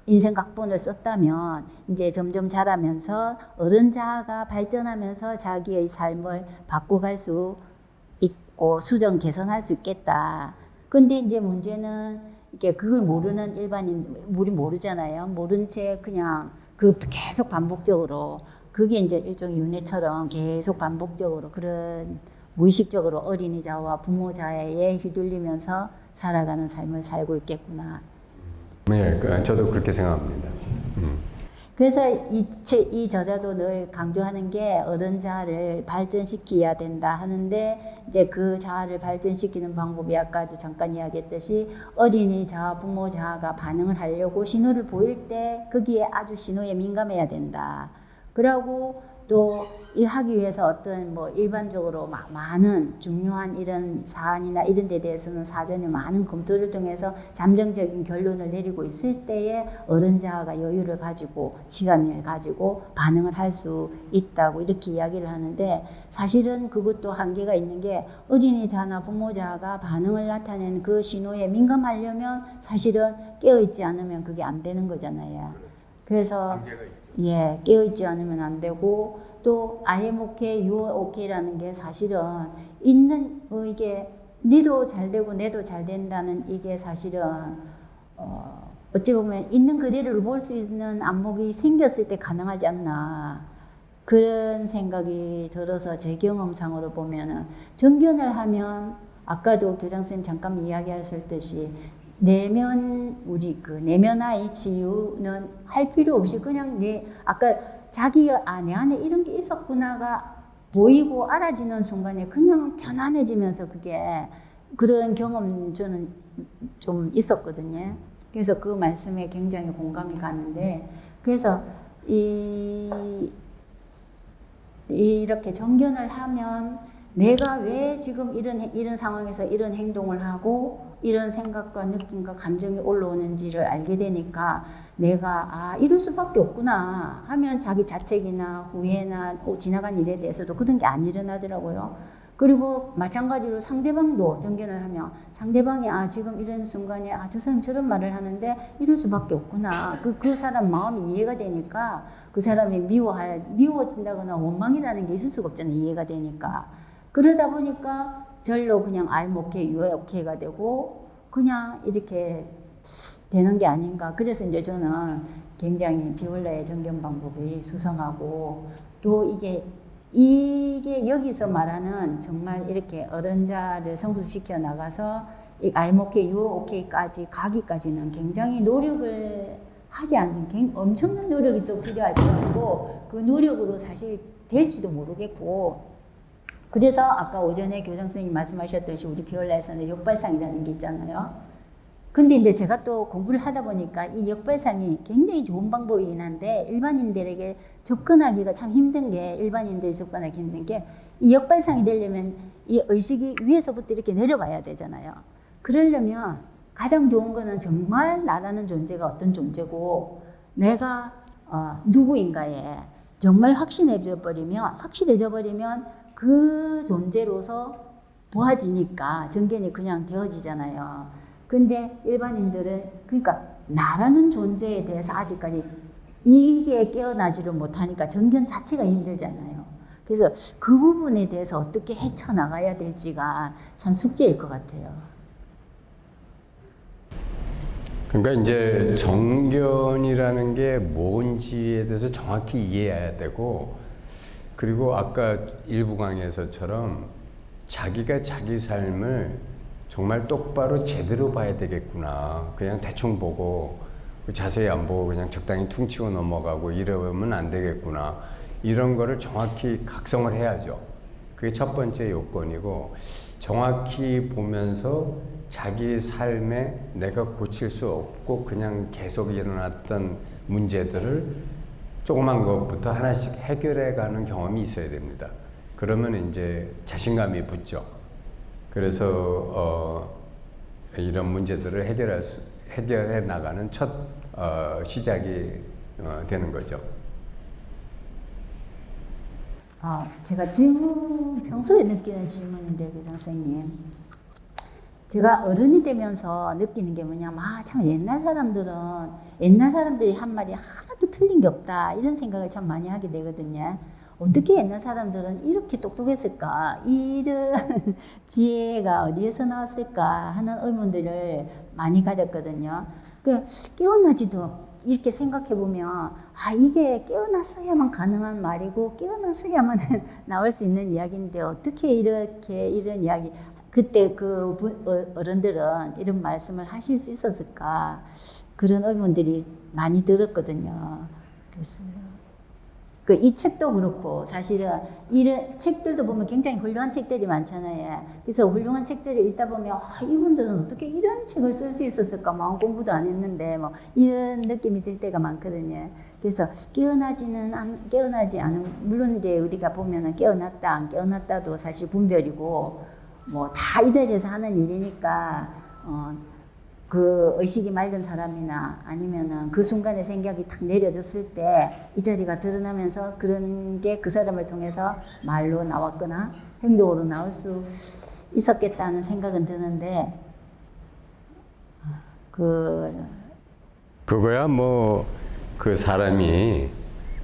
인생 각본을 썼다면, 이제 점점 자라면서 어른자가 발전하면서 자기의 삶을 바꿔갈 수 있고 수정 개선할 수 있겠다. 근데 이제 문제는 이게 그걸 모르는 일반인, 우리 모르잖아요. 모른 채 그냥 계속 반복적으로, 그게 이제 일종의 윤회처럼 계속 반복적으로 그런 무의식적으로 어린이자와 부모자에 휘둘리면서 살아가는 삶을 살고 있겠구나. 네, 저도 그렇게 생각합니다. 그래서 이 저자도 늘 강조하는 게, 어른자를 발전시켜야 된다 하는데, 이제 그 자아를 발전시키는 방법이 아까도 잠깐 이야기했듯이 어린이 자아, 부모 자아가 반응을 하려고 신호를 보일 때 거기에 아주 신호에 민감해야 된다. 그러고 또 이 하기 위해서 어떤 일반적으로 많은 중요한 이런 사안이나 이런 데 대해서는 사전에 많은 검토를 통해서 잠정적인 결론을 내리고 있을 때에 어른자아가 여유를 가지고 시간을 가지고 반응을 할 수 있다고 이렇게 이야기를 하는데, 사실은 그것도 한계가 있는 게, 어린이자나 부모자가 반응을 나타내는 그 신호에 민감하려면 사실은 깨어있지 않으면 그게 안 되는 거잖아요. 그래서 깨어있지 않으면 안 되고, 또 I am okay, you are okay라는 게 사실은 있는 이게 니도 잘 되고 내도 잘 된다는, 이게 사실은 어찌 보면 있는 그대로를 볼 수 있는 안목이 생겼을 때 가능하지 않나, 그런 생각이 들어서 제 경험상으로 보면은 정견을 하면, 아까도 교장선생님 잠깐 이야기하셨듯이 우리 내면의 치유는 할 필요 없이 그냥 아까 자기가 내 안에 이런 게 있었구나가 보이고 알아지는 순간에 그냥 편안해지면서, 그런 경험 저는 좀 있었거든요. 그래서 그 말씀에 굉장히 공감이 가는데, 그래서 이렇게 정견을 하면 내가 왜 지금 이런 상황에서 이런 행동을 하고 이런 생각과 느낌과 감정이 올라오는지를 알게 되니까, 내가 이럴 수밖에 없구나 하면 자기 자책이나 후회나 지나간 일에 대해서도 그런 게 안 일어나더라고요. 그리고 마찬가지로 상대방도 정견을 하면, 상대방이 지금 이런 순간에 저 사람 저런 말을 하는데 이럴 수밖에 없구나, 그 사람 마음이 이해가 되니까, 그 사람이 미워진다거나 원망이라는 게 있을 수가 없잖아요. 이해가 되니까. 그러다 보니까 절로 그냥 I'm okay, you are okay가 되고 그냥 이렇게 되는 게 아닌가. 그래서 이제 저는 굉장히 비올라의 정견 방법이 수성하고, 또 이게 여기서 말하는 정말 이렇게 어른자를 성숙시켜 나가서 이 I'm okay, you are okay까지 가기까지는 굉장히 노력을 하지 않는, 엄청난 노력이 또 필요하고, 그 노력으로 사실 될지도 모르겠고, 그래서 아까 오전에 교장 선생님 말씀하셨듯이 우리 비올라에서는 역발상이라는 게 있잖아요. 근데 이제 제가 또 공부를 하다 보니까 이 역발상이 굉장히 좋은 방법이긴 한데, 일반인들에게 접근하기가 참 힘든 게, 일반인들이 접근하기 힘든 게, 이 역발상이 되려면 이 의식이 위에서부터 이렇게 내려와야 되잖아요. 그러려면 가장 좋은 거는 정말 나라는 존재가 어떤 존재고 내가 누구인가에 정말 확실해져 버리면 그 존재로서 보아지니까 정견이 그냥 되어지잖아요. 근데 일반인들은 그러니까 나라는 존재에 대해서 아직까지 이게 깨어나지를 못하니까 정견 자체가 힘들잖아요. 그래서 그 부분에 대해서 어떻게 헤쳐나가야 될지가 참 숙제일 것 같아요. 그러니까 이제 정견이라는 게 뭔지에 대해서 정확히 이해해야 되고, 그리고 아까 일부 강의에서처럼 자기가 자기 삶을 정말 똑바로 제대로 봐야 되겠구나. 그냥 대충 보고 자세히 안 보고 그냥 적당히 퉁치고 넘어가고 이러면 안 되겠구나. 이런 거를 정확히 각성을 해야죠. 그게 첫 번째 요건이고, 정확히 보면서 자기 삶에 내가 고칠 수 없고 그냥 계속 일어났던 문제들을 조그만 것부터 하나씩 해결해 가는 경험이 있어야 됩니다. 그러면 이제 자신감이 붙죠. 그래서 이런 문제들을 해결해 나가는 첫 시작이 되는 거죠. 제가 평소에 느끼는 질문인데, 교장 선생님. 제가 어른이 되면서 느끼는 게 뭐냐면, 참 옛날 사람들이 한 말이 하나도 틀린 게 없다. 이런 생각을 참 많이 하게 되거든요. 어떻게 옛날 사람들은 이렇게 똑똑했을까? 이런 지혜가 어디에서 나왔을까? 하는 의문들을 많이 가졌거든요. 깨어나지도 이렇게 생각해 보면, 이게 깨어났어야만 가능한 말이고, 깨어났어야만 나올 수 있는 이야기인데, 어떻게 이런 이야기, 그때 그 어른들은 이런 말씀을 하실 수 있었을까? 그런 의문들이 많이 들었거든요. 그래서 이 책도 그렇고, 사실은 이런 책들도 보면 굉장히 훌륭한 책들이 많잖아요. 그래서 훌륭한 책들을 읽다 보면, 이분들은 어떻게 이런 책을 쓸 수 있었을까? 마음 공부도 안 했는데, 이런 느낌이 들 때가 많거든요. 그래서 깨어나지 않은, 물론 이제 우리가 보면은 깨어났다, 안 깨어났다도 사실 분별이고, 다 이 자리에서 하는 일이니까, 그 의식이 맑은 사람이나 아니면은 그 순간에 생각이 탁 내려졌을 때 이 자리가 드러나면서 그런 게 그 사람을 통해서 말로 나왔거나 행동으로 나올 수 있었겠다는 생각은 드는데, 그거야 그 사람이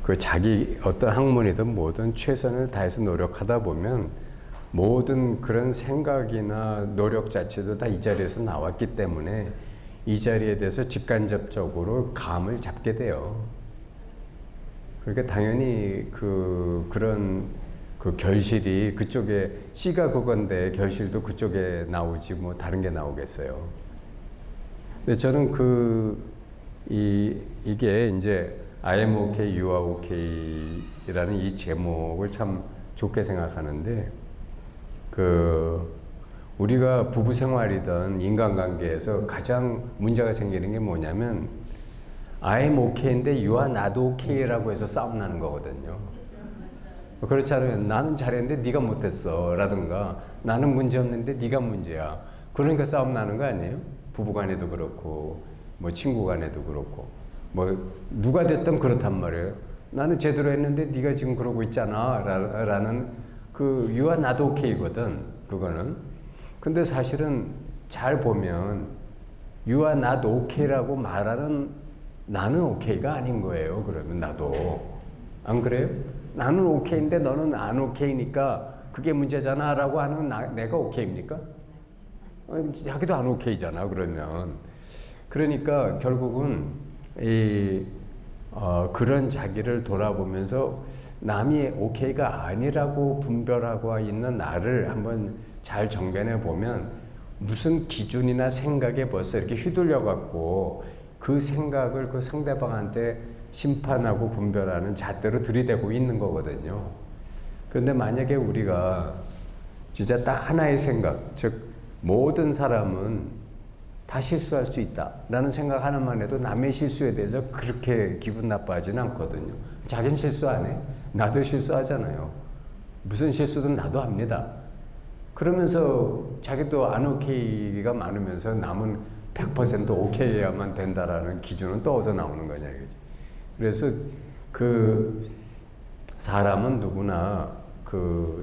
그 자기 어떤 학문이든 뭐든 최선을 다해서 노력하다 보면 모든 그런 생각이나 노력 자체도 다 이 자리에서 나왔기 때문에 이 자리에 대해서 직간접적으로 감을 잡게 돼요. 그러니까 당연히 그런 결실이 그쪽에, C가 그건데 결실도 그쪽에 나오지 뭐 다른 게 나오겠어요. 근데 저는 이게 이제 I am okay, you are okay라는 이 제목을 참 좋게 생각하는데, 우리가 부부 생활이든 인간관계에서 가장 문제가 생기는 게 뭐냐면 I am okay인데 you are not okay라고 해서 싸움 나는 거거든요. 그렇지 않으면 나는 잘했는데 네가 못했어 라든가 나는 문제 없는데 네가 문제야. 그러니까 싸움 나는 거 아니에요? 부부 간에도 그렇고 친구 간에도 그렇고 누가 됐든 그렇단 말이에요. 나는 제대로 했는데 네가 지금 그러고 있잖아 라는 you are not okay거든, 그거는. 근데 사실은 잘 보면 you are not okay라고 말하는 나는 okay가 아닌 거예요. 그러면 나도. 안 그래요? 나는 okay인데 너는 안 okay니까 그게 문제잖아 라고 하는 내가 okay입니까? 자기도 안 okay잖아, 그러면. 그러니까 결국은 그런 자기를 돌아보면서 남이 오케이가 아니라고 분별하고 있는 나를 한번 잘 정변해 보면 무슨 기준이나 생각에 벌써 이렇게 휘둘려 갖고 그 생각을 그 상대방한테 심판하고 분별하는 잣대로 들이대고 있는 거거든요. 그런데 만약에 우리가 진짜 딱 하나의 생각, 즉 모든 사람은 다 실수할 수 있다라는 생각 하나만 해도 남의 실수에 대해서 그렇게 기분 나빠하지는 않거든요. 자기는 실수 안 해? 나도 실수하잖아요. 무슨 실수든 나도 합니다. 그러면서 자기도 안 오케이가 많으면서 남은 100% 오케이해야만 된다라는 기준은 또 어디서 나오는 거냐 이거지. 그래서 사람은 누구나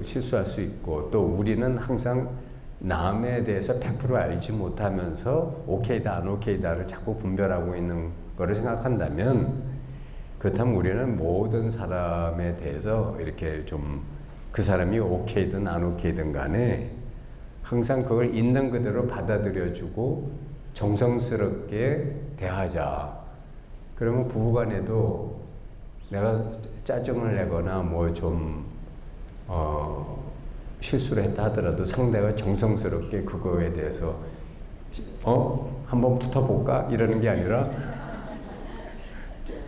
실수할 수 있고, 또 우리는 항상 남에 대해서 100% 알지 못하면서 오케이다 안 오케이다를 자꾸 분별하고 있는 거를 생각한다면, 그렇다면 우리는 모든 사람에 대해서 이렇게 좀 그 사람이 오케이든 안 오케이든 간에 항상 그걸 있는 그대로 받아들여주고 정성스럽게 대하자. 그러면 부부간에도 내가 짜증을 내거나 뭐 좀 실수를 했다 하더라도 상대가 정성스럽게 그거에 대해서 한번 붙어볼까? 이러는 게 아니라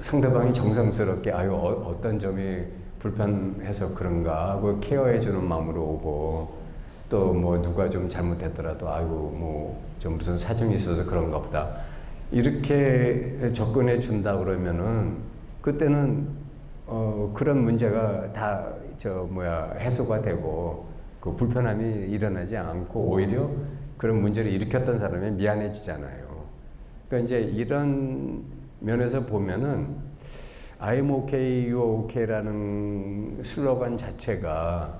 상대방이 정성스럽게 어떤 점이 불편해서 그런가 하고 케어해주는 마음으로 오고, 또 뭐 누가 좀 잘못했더라도 뭐 좀 무슨 사정이 있어서 그런가 보다 이렇게 접근해 준다 그러면은 그때는 그런 문제가 다 해소가 되고 그 불편함이 일어나지 않고 오히려 그런 문제를 일으켰던 사람이 미안해지잖아요. 그러니까 이제 이런 면에서 보면은 I'm okay, you're okay라는 슬로건 자체가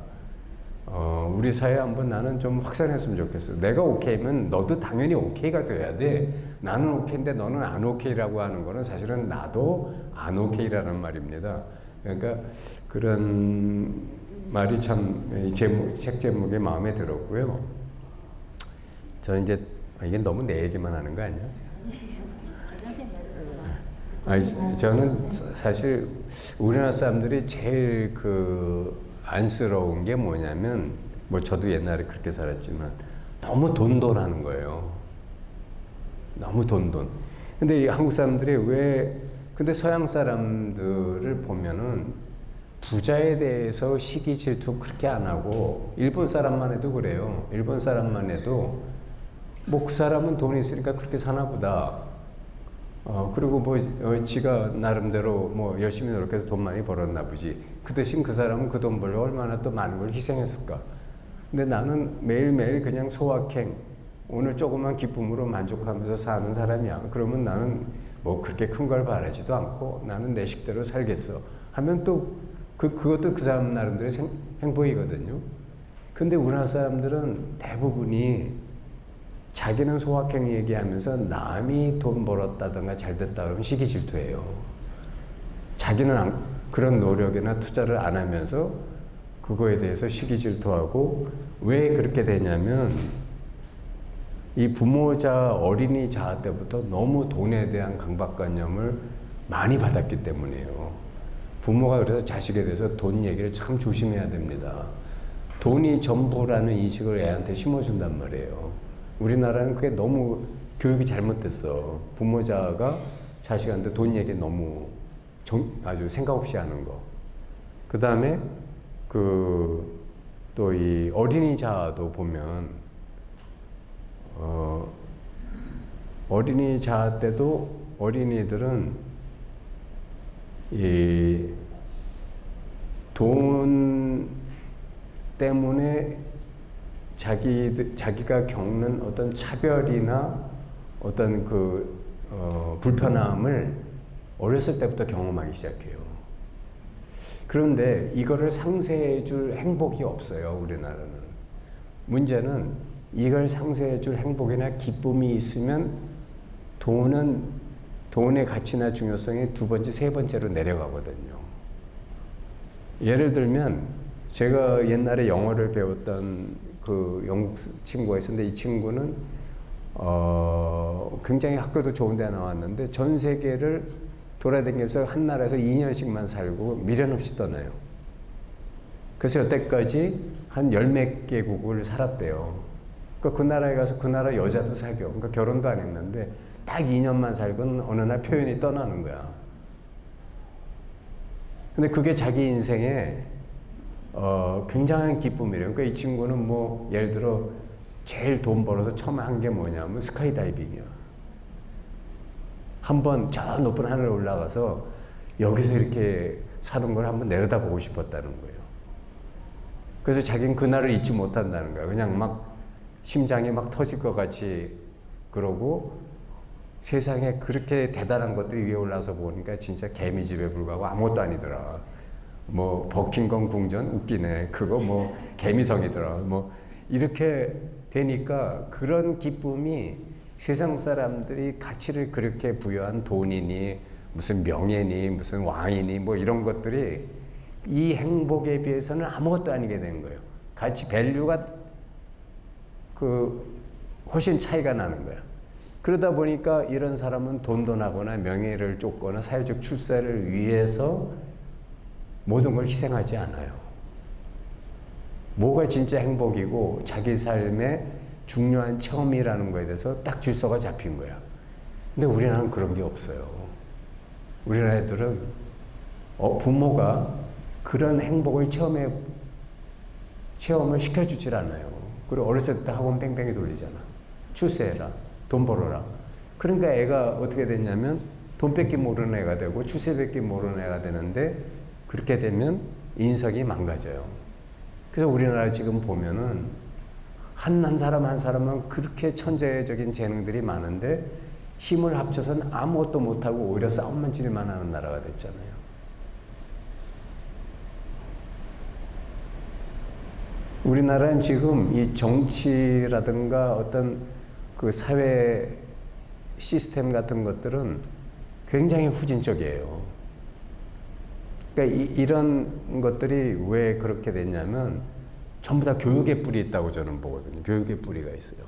우리 사회에 한번 나는 좀 확산했으면 좋겠어. 내가 오케이면 너도 당연히 오케이가 돼야 돼. 나는 오케이인데 너는 안 오케이라고 하는 거는 사실은 나도 안 오케이라는 말입니다. 그러니까 그런 말이 참 책 제목에 마음에 들었고요. 저는 이제 이게 너무 내 얘기만 하는 거 아니야? 저는 사실 우리나라 사람들이 제일 안쓰러운 게 뭐냐면, 뭐 저도 옛날에 그렇게 살았지만 너무 돈돈하는 거예요. 너무 돈돈. 근데 이 한국 사람들이 근데 서양 사람들을 보면은 부자에 대해서 시기 질투 그렇게 안 하고, 일본 사람만 해도 그래요. 일본 사람만 해도 뭐 그 사람은 돈이 있으니까 그렇게 사나 보다. 그리고 뭐 지가 나름대로 뭐 열심히 노력해서 돈 많이 벌었나 보지. 그 대신 그 사람은 그 돈 벌려 얼마나 또 많은 걸 희생했을까. 근데 나는 매일매일 그냥 소확행, 오늘 조그만 기쁨으로 만족하면서 사는 사람이야. 그러면 나는 뭐 그렇게 큰 걸 바라지도 않고 나는 내 식대로 살겠어 하면 또 그것도 그 사람 나름대로 행복이거든요. 근데 우리나라 사람들은 대부분이 자기는 소확행 얘기하면서 남이 돈 벌었다든가 잘 됐다 그러면 시기 질투해요. 자기는 그런 노력이나 투자를 안 하면서 그거에 대해서 시기 질투하고, 왜 그렇게 되냐면 이 부모자 어린이 자아 때부터 너무 돈에 대한 강박관념을 많이 받았기 때문이에요. 부모가 그래서 자식에 대해서 돈 얘기를 참 조심해야 됩니다. 돈이 전부라는 인식을 애한테 심어준단 말이에요. 우리나라는 그게 너무 교육이 잘못됐어. 부모자가 자식한테 돈 얘기 너무 아주 생각 없이 하는 거. 그 다음에 또 이 어린이 자아도 보면 어린이 자아 때도 어린이들은 이 돈 때문에 자기가 겪는 어떤 차별이나 어떤 불편함을 어렸을 때부터 경험하기 시작해요. 그런데 이거를 상쇄해 줄 행복이 없어요, 우리나라는. 문제는 이걸 상쇄해 줄 행복이나 기쁨이 있으면 돈의 가치나 중요성이 두 번째, 세 번째로 내려가거든요. 예를 들면 제가 옛날에 영어를 배웠던 영국 친구가 있었는데, 이 친구는 굉장히 학교도 좋은 데 나왔는데 전 세계를 돌아다니면서 한 나라에서 2년씩만 살고 미련 없이 떠나요. 그래서 여태까지 한 10몇 개국을 살았대요. 그러니까 그 나라에 가서 그 나라 여자도 사귀어. 그러니까 결혼도 안 했는데 딱 2년만 살고는 어느 날 표현이 떠나는 거야. 근데 그게 자기 인생에 굉장한 기쁨이래요. 그러니까 이 친구는 뭐 예를 들어 제일 돈 벌어서 처음 한 게 뭐냐면 스카이다이빙이야. 한번 저 높은 하늘에 올라가서 여기서 이렇게 사는 걸 한번 내려다보고 싶었다는 거예요. 그래서 자기는 그날을 잊지 못한다는 거야. 그냥 막 심장이 막 터질 것 같이 그러고, 세상에 그렇게 대단한 것들이 위에 올라서 보니까 진짜 개미집에 불과하고 아무것도 아니더라. 뭐 버킹엄 궁전 웃기네. 그거 뭐 개미성이더라. 뭐 이렇게 되니까 그런 기쁨이 세상 사람들이 가치를 그렇게 부여한 돈이니 무슨 명예니 무슨 왕이니 뭐 이런 것들이 이 행복에 비해서는 아무것도 아니게 된 거예요. 가치 밸류가 훨씬 차이가 나는 거야. 그러다 보니까 이런 사람은 돈도 나거나 명예를 쫓거나 사회적 출세를 위해서 모든 걸 희생하지 않아요. 뭐가 진짜 행복이고 자기 삶의 중요한 체험이라는 거에 대해서 딱 질서가 잡힌 거야. 근데 우리나라는 그런 게 없어요. 우리나라 애들은 부모가 그런 행복을 체험을 시켜주질 않아요. 그리고 어렸을 때부터 학원 뺑뺑이 돌리잖아. 출세해라. 돈 벌어라. 그러니까 애가 어떻게 됐냐면 돈 뺏기 모르는 애가 되고 출세 뺏기 모르는 애가 되는데 그렇게 되면 인성이 망가져요. 그래서 우리나라 지금 보면은 한 사람 한 사람은 그렇게 천재적인 재능들이 많은데 힘을 합쳐서는 아무것도 못하고 오히려 싸움만 지를만 하는 나라가 됐잖아요. 우리나라는 지금 이 정치라든가 어떤 그 사회 시스템 같은 것들은 굉장히 후진적이에요. 그러니까 이런 것들이 왜 그렇게 됐냐면 전부 다 교육의 뿔이 있다고 저는 보거든요. 교육의 뿌리가 있어요.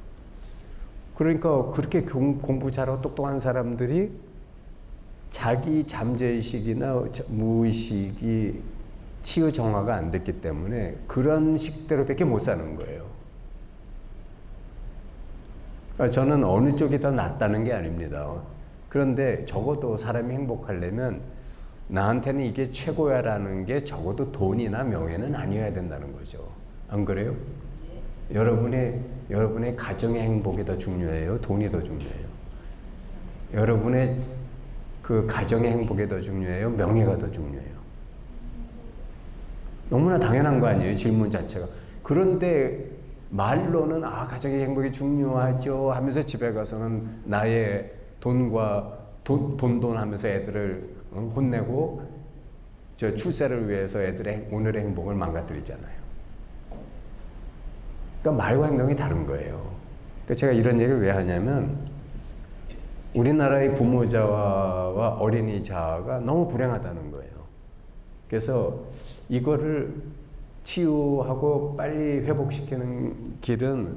그러니까 그렇게 공부 잘하고 똑똑한 사람들이 자기 잠재의식이나 무의식이 치유 정화가 안 됐기 때문에 그런 식대로밖에 못 사는 거예요. 그러니까 저는 어느 쪽이 더 낫다는 게 아닙니다. 그런데 적어도 사람이 행복하려면 나한테는 이게 최고야라는 게 적어도 돈이나 명예는 아니어야 된다는 거죠. 안 그래요? 여러분의 가정의 행복이 더 중요해요? 돈이 더 중요해요? 여러분의 그 가정의 행복이 더 중요해요? 명예가 더 중요해요? 너무나 당연한 거 아니에요? 질문 자체가. 그런데 말로는 가정의 행복이 중요하죠 하면서 집에 가서는 나의 돈과 돈 하면서 애들을 혼내고 저 출세를 위해서 애들의 오늘의 행복을 망가뜨리잖아요. 그러니까 말과 행동이 다른 거예요. 그러니까 제가 이런 얘기를 왜 하냐면 우리나라의 부모자와 어린이자가 너무 불행하다는 거예요. 그래서 이거를 치유하고 빨리 회복시키는 길은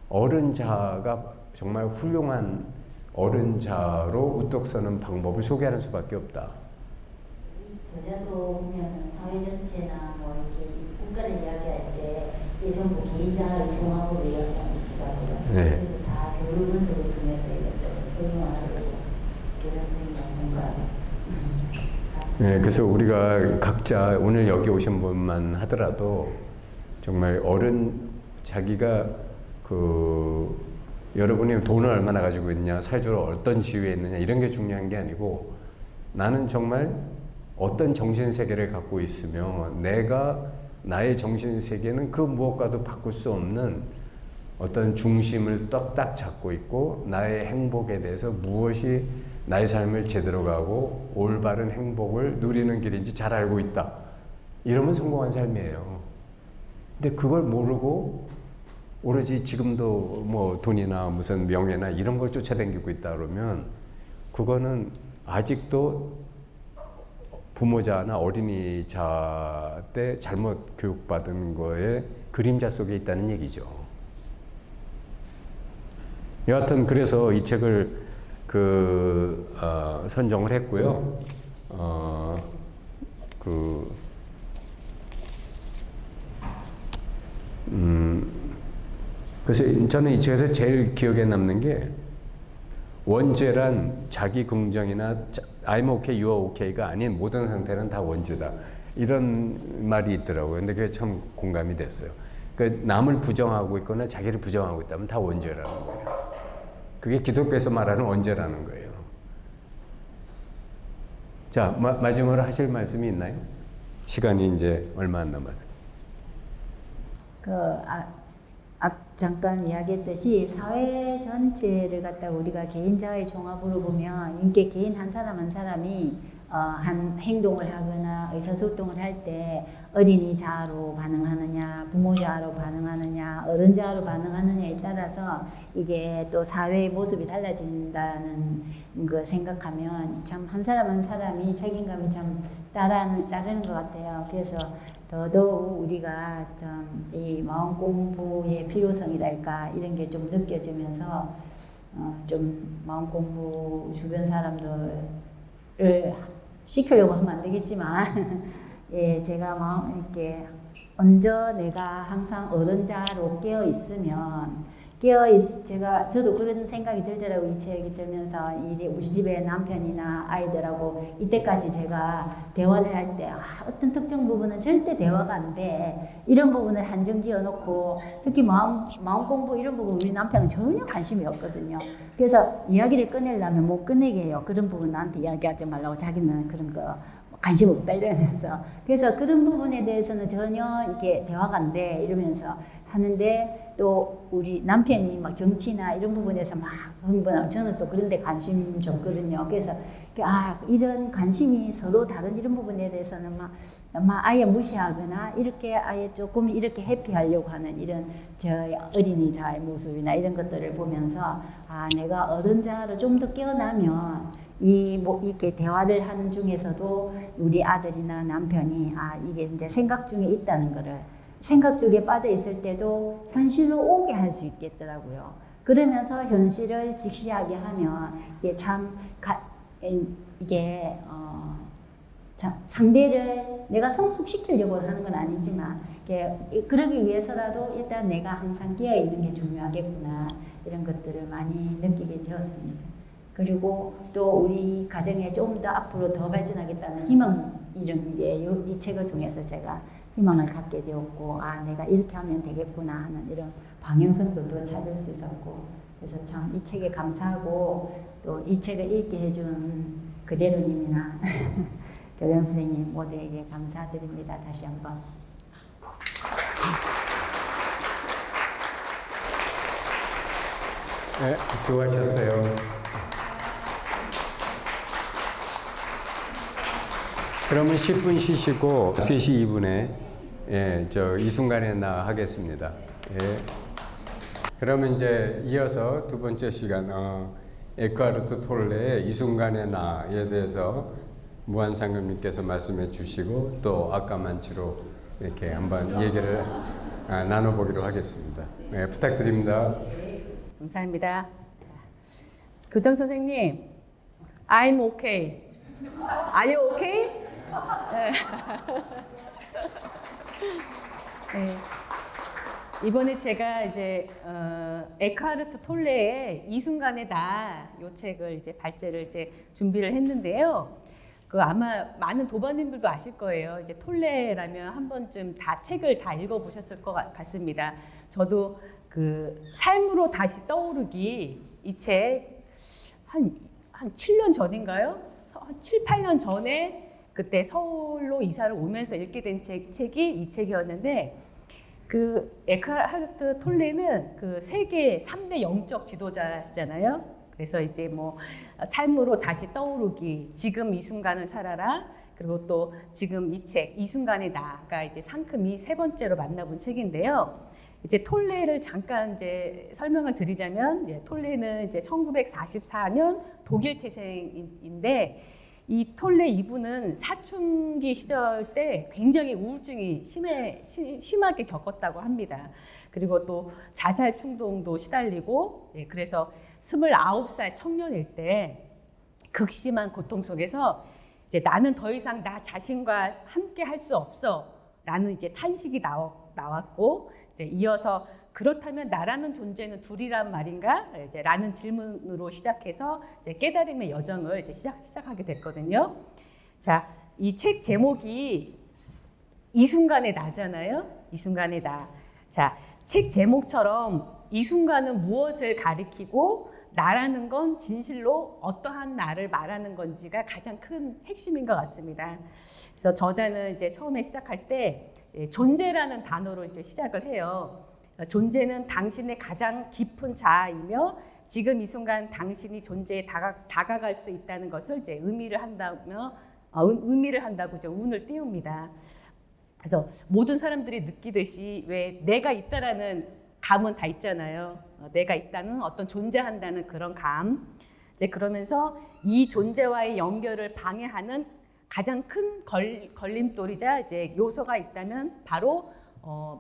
어른자가 정말 훌륭한 어른자로 우뚝 서는 방법을 소개하는 수밖에 없다. 저자도 보면 사회 전체나 뭐 이렇게 국가를 이야기할 때 이게 전부 개인자의 종합으로 이야기하고 있더라고요. 네. 그래서 다 교육 분석을 통해서 이것들을 설명하고 그런 말씀과 네, 그래서 우리가 각자 오늘 여기 오신 분만 하더라도 정말 자기가 여러분이 돈을 얼마나 가지고 있냐, 사회적으로 어떤 지위에 있느냐 이런 게 중요한 게 아니고 나는 정말 어떤 정신세계를 갖고 있으며 나의 정신세계는 그 무엇과도 바꿀 수 없는 어떤 중심을 딱 잡고 있고 나의 행복에 대해서 무엇이 나의 삶을 제대로 가고 올바른 행복을 누리는 길인지 잘 알고 있다. 이러면 성공한 삶이에요. 근데 그걸 모르고 오로지 지금도 뭐 돈이나 무슨 명예나 이런 걸 쫓아다니고 있다 그러면 그거는 아직도 부모자나 어린이자 때 잘못 교육받은 거에 그림자 속에 있다는 얘기죠. 여하튼 그래서 이 책을 선정을 했고요. 그래서 저는 이 책에서 제일 기억에 남는 게 원죄란 자기 긍정이나 I'm okay, you're okay가 아닌 모든 상태는 다 원죄다. 이런 말이 있더라고요. 근데 그게 참 공감이 됐어요. 그러니까 남을 부정하고 있거나 자기를 부정하고 있다면 다 원죄라는 거예요. 그게 기독교에서 말하는 원죄라는 거예요. 자, 마지막으로 하실 말씀이 있나요? 시간이 이제 얼마 안 남아서. 잠깐 이야기했듯이 사회 전체를 갖다가 우리가 개인자의 종합으로 보면 이게 개인 한 사람 한 사람이 한 행동을 하거나 의사소통을 할 때 어린이 자아로 반응하느냐, 부모 자아로 반응하느냐, 어른 자아로 반응하느냐에 따라서 이게 또 사회의 모습이 달라진다는 거 생각하면 참 한 사람 한 사람이 책임감이 참 따르는 것 같아요. 그래서 더더욱 우리가 좀 이 마음 공부의 필요성이랄까 이런 게 좀 느껴지면서 좀 마음 공부 주변 사람들을 시키려고 하면 안 되겠지만 예, 제가 마음 이렇게 먼저 내가 항상 어른자로 깨어 있으면 저도 그런 생각이 들더라고요. 이 책이 들면서 우리 집에 남편이나 아이들하고 이때까지 제가 대화를 할 때 어떤 특정 부분은 절대 대화가 안 돼. 이런 부분을 한정 지어 놓고 특히 마음 공부 이런 부분 우리 남편은 전혀 관심이 없거든요. 그래서 이야기를 꺼내려면 못 꺼내게 해요. 그런 부분 나한테 이야기하지 말라고 자기는 그런 거 관심 없다 이러면서. 그래서 그런 부분에 대해서는 전혀 이게 대화가 안 돼 이러면서 하는데 또 우리 남편이 막 정치나 이런 부분에서 막 흥분하고 저는 또 그런 데 관심 줬거든요. 그래서 이런 관심이 서로 다른 이런 부분에 대해서는 막 아예 무시하거나 이렇게 아예 조금 이렇게 해피하려고 하는 이런 저 어린이자의 모습이나 이런 것들을 보면서 내가 어른자로 좀 더 깨어나면 이렇게 대화를 하는 중에서도 우리 아들이나 남편이 이게 이제 생각 중에 있다는 거를 생각 쪽에 빠져 있을 때도 현실로 오게 할 수 있겠더라고요. 그러면서 현실을 직시하게 하면 이게 상대를 내가 성숙시키려고 하는 건 아니지만 그러기 위해서라도 일단 내가 항상 깨어 있는 게 중요하겠구나 이런 것들을 많이 느끼게 되었습니다. 그리고 또 우리 가정에 좀 더 앞으로 더 발전하겠다는 희망 이런 게 이 책을 통해서 제가 희망을 갖게 되었고 내가 이렇게 하면 되겠구나 하는 이런 방향성도 더 찾을 수 있었고 그래서 참 이 책에 감사하고 또 이 책을 읽게 해준 그대로님이나 교장 선생님 모두에게 감사드립니다. 다시 한번. 네, 수고하셨어요. 그러면 10분 쉬시고 3시 2분에 이 순간에 나 하겠습니다. 예. 그러면 이제 이어서 두 번째 시간 에크하르트 톨레의 이 순간의 나에 대해서 무한상금님께서 말씀해 주시고 또 아까 만치로 이렇게 한번 얘기를 나눠보기로 하겠습니다. 네, 부탁드립니다. 감사합니다. 교장 선생님, I'm okay. Are you okay? 네. 네. 이번에 제가 이제 에크하르트 톨레의 이 순간의 나 이 책을 이제 발제를 이제 준비를 했는데요. 아마 많은 도반님들도 아실 거예요. 이제 톨레라면 한 번쯤 다 책을 다 읽어보셨을 것 같습니다. 저도 삶으로 다시 떠오르기 이 책 한 7년 전인가요? 한 7, 8년 전에 그때 서울로 이사를 오면서 읽게 된 책이 이 책이었는데 에크하르트 톨레는 세계 3대 영적 지도자시잖아요. 그래서 이제 삶으로 다시 떠오르기, 지금 이 순간을 살아라, 그리고 또 지금 이 책, 이 순간의 나가 이제 상큼이 세 번째로 만나본 책인데요. 이제 톨레를 잠깐 이제 설명을 드리자면, 톨레는 이제 1944년 독일 태생인데, 이 톨레 이분은 사춘기 시절 때 굉장히 우울증이 심하게 겪었다고 합니다. 그리고 또 자살 충동도 시달리고, 그래서 29살 청년일 때 극심한 고통 속에서 이제 나는 더 이상 나 자신과 함께 할 수 없어. 라는 이제 탄식이 나왔고, 이제 이어서 그렇다면 나라는 존재는 둘이란 말인가? 이제 라는 질문으로 시작해서 이제 깨달음의 여정을 이제 시작하게 됐거든요. 자, 이 책 제목이 이 순간의 나잖아요. 이 순간의 나. 자, 책 제목처럼 이 순간은 무엇을 가리키고 나라는 건 진실로 어떠한 나를 말하는 건지가 가장 큰 핵심인 것 같습니다. 그래서 저자는 이제 처음에 시작할 때 존재라는 단어로 이제 시작을 해요. 존재는 당신의 가장 깊은 자아이며 지금 이 순간 당신이 존재에 다가갈 수 있다는 것을 이제 의미를 한다며 의미를 한다고 이제 운을 띄웁니다. 그래서 모든 사람들이 느끼듯이 왜 내가 있다라는 감은 다 있잖아요. 내가 있다는 어떤 존재한다는 그런 감. 이제 그러면서 이 존재와의 연결을 방해하는 가장 큰 걸림돌이자 이제 요소가 있다면 바로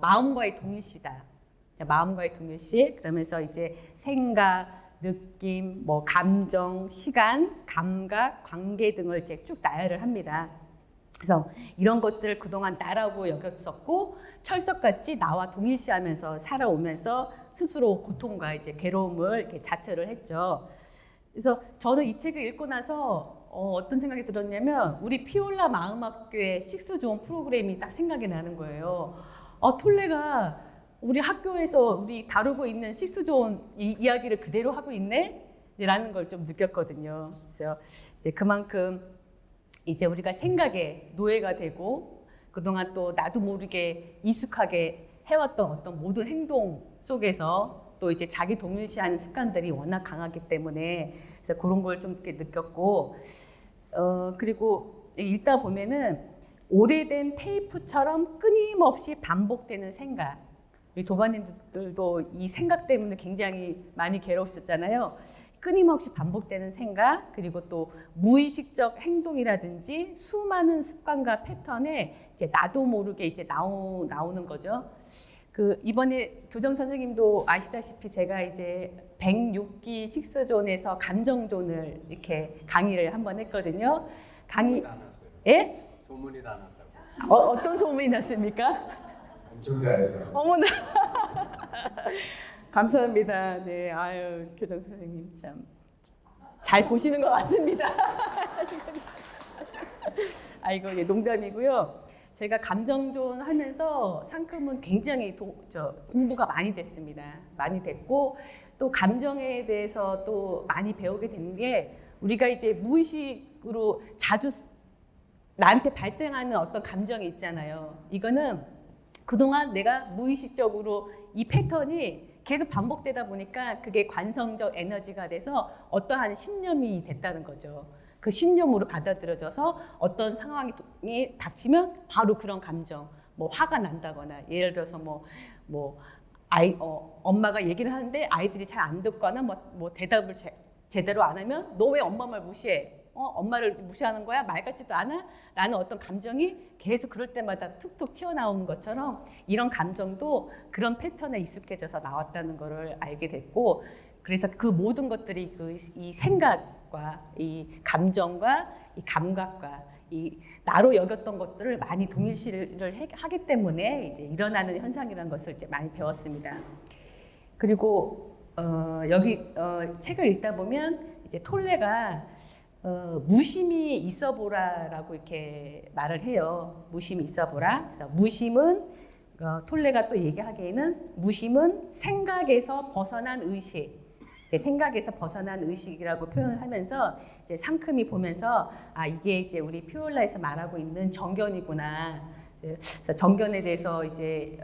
마음과의 동일시다. 마음과의 동일시. 그러면서 이제 생각, 느낌, 뭐 감정, 시간, 감각, 관계 등을 이제 쭉 나열을 합니다. 그래서 이런 것들을 그동안 나라고 여겼었고 철석같이 나와 동일시하면서 살아오면서 스스로 고통과 이제 괴로움을 이렇게 자처를 했죠. 그래서 저는 이 책을 읽고 나서 어떤 생각이 들었냐면 우리 피올라 마음학교의 식스존 프로그램이 딱 생각이 나는 거예요. 톨레가 우리 학교에서 우리 다루고 있는 식스존 이야기를 그대로 하고 있네? 라는 걸 좀 느꼈거든요. 그래서 이제 그만큼 이제 우리가 생각의 노예가 되고 그동안 또 나도 모르게 익숙하게 해왔던 어떤 모든 행동 속에서 또 이제 자기 동일시하는 습관들이 워낙 강하기 때문에 그래서 그런 걸 좀 이렇게 느꼈고 그리고 읽다 보면은 오래된 테이프처럼 끊임없이 반복되는 생각. 우리 도반님들도 이 생각 때문에 굉장히 많이 괴로우셨잖아요. 끊임없이 반복되는 생각, 그리고 또 무의식적 행동이라든지 수많은 습관과 패턴에 이제 나도 모르게 이제 나오는 거죠. 이번에 교정 선생님도 아시다시피 제가 이제 106기 식스존에서 감정존을 이렇게 강의를 한번 했거든요. 소문이 다 났어요. 예? 소문이 다 났다고. 어떤 소문이 났습니까? 엄청 잘해요. 어머나. 감사합니다. 네, 아유 교장 선생님 참 잘 보시는 것 같습니다. 아이고 예, 농담이고요. 제가 감정존 하면서 상큼은 굉장히 공부가 많이 됐습니다. 많이 됐고 또 감정에 대해서 또 많이 배우게 된 게 우리가 이제 무의식으로 자주 나한테 발생하는 어떤 감정이 있잖아요. 이거는 그동안 내가 무의식적으로 이 패턴이 계속 반복되다 보니까 그게 관성적 에너지가 돼서 어떠한 신념이 됐다는 거죠. 그 신념으로 받아들여져서 어떤 상황이 닥치면 바로 그런 감정, 뭐 화가 난다거나 예를 들어서 엄마가 얘기를 하는데 아이들이 잘 안 듣거나 뭐 대답을 제대로 안 하면 너 왜 엄마 말 무시해? 엄마를 무시하는 거야? 말 같지도 않아? 라는 어떤 감정이 계속 그럴 때마다 툭툭 튀어나오는 것처럼 이런 감정도 그런 패턴에 익숙해져서 나왔다는 것을 알게 됐고 그래서 그 모든 것들이 이 생각과 이 감정과 이 감각과 이 나로 여겼던 것들을 많이 동일시를 하기 때문에 이제 일어나는 현상이라는 것을 이제 많이 배웠습니다. 그리고 여기 책을 읽다 보면 이제 톨레가 무심히 있어보라라고 이렇게 말을 해요. 무심히 있어보라. 그래서 무심은 톨레가 또 얘기하기에는 무심은 생각에서 벗어난 의식. 이제 생각에서 벗어난 의식이라고 표현을 하면서 이제 상큼이 보면서 이게 이제 우리 피올라에서 말하고 있는 정견이구나. 그래서 정견에 대해서 이제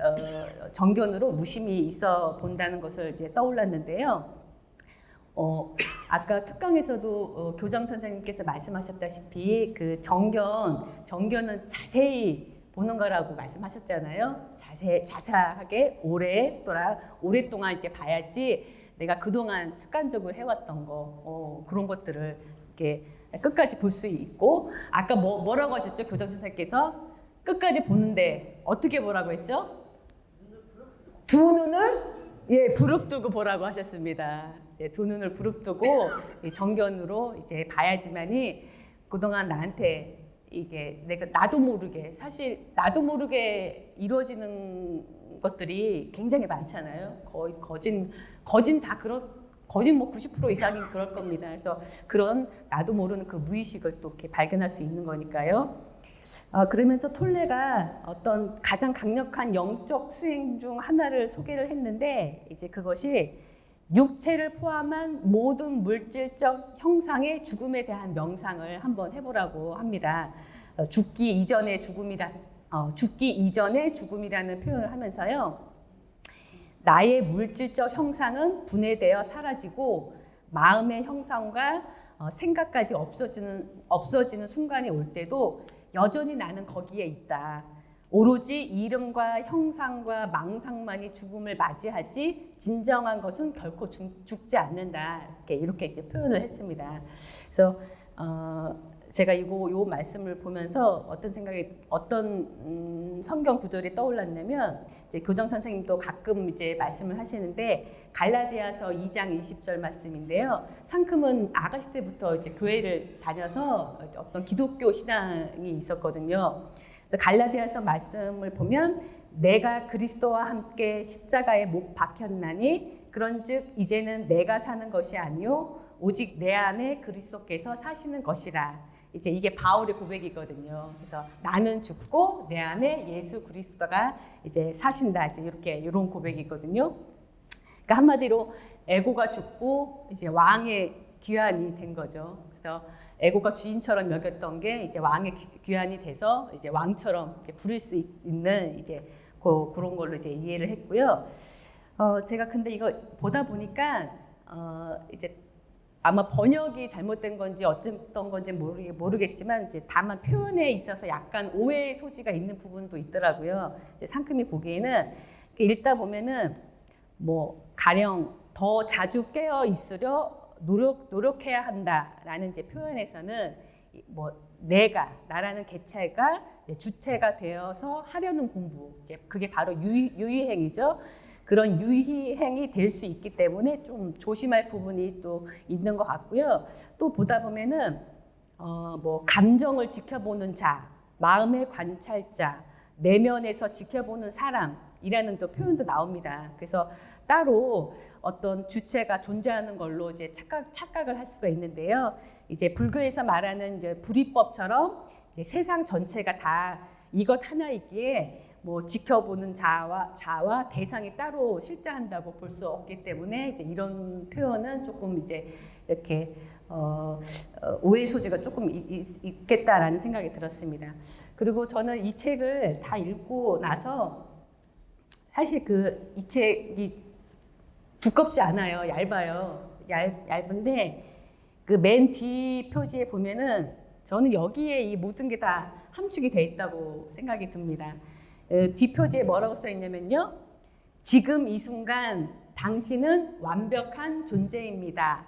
정견으로 무심히 있어 본다는 것을 이제 떠올랐는데요. 아까 특강에서도 교장 선생님께서 말씀하셨다시피 그 정견은 자세히 보는 거라고 말씀하셨잖아요. 자세하게 오랫동안 이제 봐야지 내가 그동안 습관적으로 해왔던 거 그런 것들을 이렇게 끝까지 볼 수 있고 아까 뭐라고 하셨죠? 교장 선생님께서 끝까지 보는데 어떻게 보라고 했죠? 두 눈을 부릅뜨고 보라고 하셨습니다. 두 눈을 부릅뜨고 정견으로 이제 봐야지만이 그동안 나한테 이게 나도 모르게 사실 나도 모르게 이루어지는 것들이 굉장히 많잖아요. 거의 거진 다 거진 뭐 90% 이상이 그럴 겁니다. 그래서 그런 나도 모르는 그 무의식을 또 이렇게 발견할 수 있는 거니까요. 그러면서 톨레가 어떤 가장 강력한 영적 수행 중 하나를 소개를 했는데 이제 그것이 육체를 포함한 모든 물질적 형상의 죽음에 대한 명상을 한번 해보라고 합니다. 죽기 이전의 죽음이라는 표현을 하면서요. 나의 물질적 형상은 분해되어 사라지고 마음의 형상과 생각까지 없어지는 순간이 올 때도 여전히 나는 거기에 있다. 오로지 이름과 형상과 망상만이 죽음을 맞이하지 진정한 것은 결코 죽지 않는다. 이렇게 이제 표현을 했습니다. 그래서 제가 요 말씀을 보면서 어떤 성경 구절이 떠올랐냐면, 이제 교정 선생님도 가끔 이제 말씀을 하시는데, 갈라디아서 2장 20절 말씀인데요. 상큼은 아가씨 때부터 이제 교회를 다녀서 어떤 기독교 신앙이 있었거든요. 그래서 갈라디아서 말씀을 보면, 내가 그리스도와 함께 십자가에 못 박혔나니 그런즉 이제는 내가 사는 것이 아니요 오직 내 안에 그리스도께서 사시는 것이라. 이제 이게 바울의 고백이거든요. 그래서 나는 죽고 내 안에 예수 그리스도가 이제 사신다. 이제 이런 고백이거든요. 그러니까 한마디로 에고가 죽고 이제 왕의 귀환이 된 거죠. 그래서 에고가 주인처럼 여겼던 게 이제 왕의 귀환이 돼서 이제 왕처럼 이렇게 부릴 수 있는 이제 그런 걸로 이제 이해를 했고요. 제가 근데 이거 보다 보니까 이제 아마 번역이 잘못된 건지 어쨌던 건지 모르겠지만 이제 다만 표현에 있어서 약간 오해의 소지가 있는 부분도 있더라고요. 이제 상큼이 보기에는 읽다 보면은 뭐 가령 더 자주 깨어 있으려 노력해야 한다라는 이제 표현에서는 뭐 나라는 개체가 주체가 되어서 하려는 공부, 그게 바로 유의행위죠. 그런 유의행이 될 수 있기 때문에 좀 조심할 부분이 또 있는 것 같고요. 또 보다 보면은 뭐 감정을 지켜보는 자, 마음의 관찰자, 내면에서 지켜보는 사람이라는 또 표현도 나옵니다. 그래서 따로 어떤 주체가 존재하는 걸로 이제 착각을 할 수가 있는데요. 이제 불교에서 말하는 이제 불이법처럼 이제 세상 전체가 다 이것 하나이기에 뭐 지켜보는 자와 대상이 따로 실제한다고 볼 수 없기 때문에 이제 이런 표현은 조금 이제 이렇게 오해 소지가 조금 있겠다라는 생각이 들었습니다. 그리고 저는 이 책을 다 읽고 나서 사실 이 책이 두껍지 않아요. 얇아요. 얇은데 그 맨 뒤 표지에 보면은 저는 여기에 이 모든 게 다 함축이 돼 있다고 생각이 듭니다. 뒷표지에 뭐라고 써 있냐면요. 지금 이 순간 당신은 완벽한 존재입니다.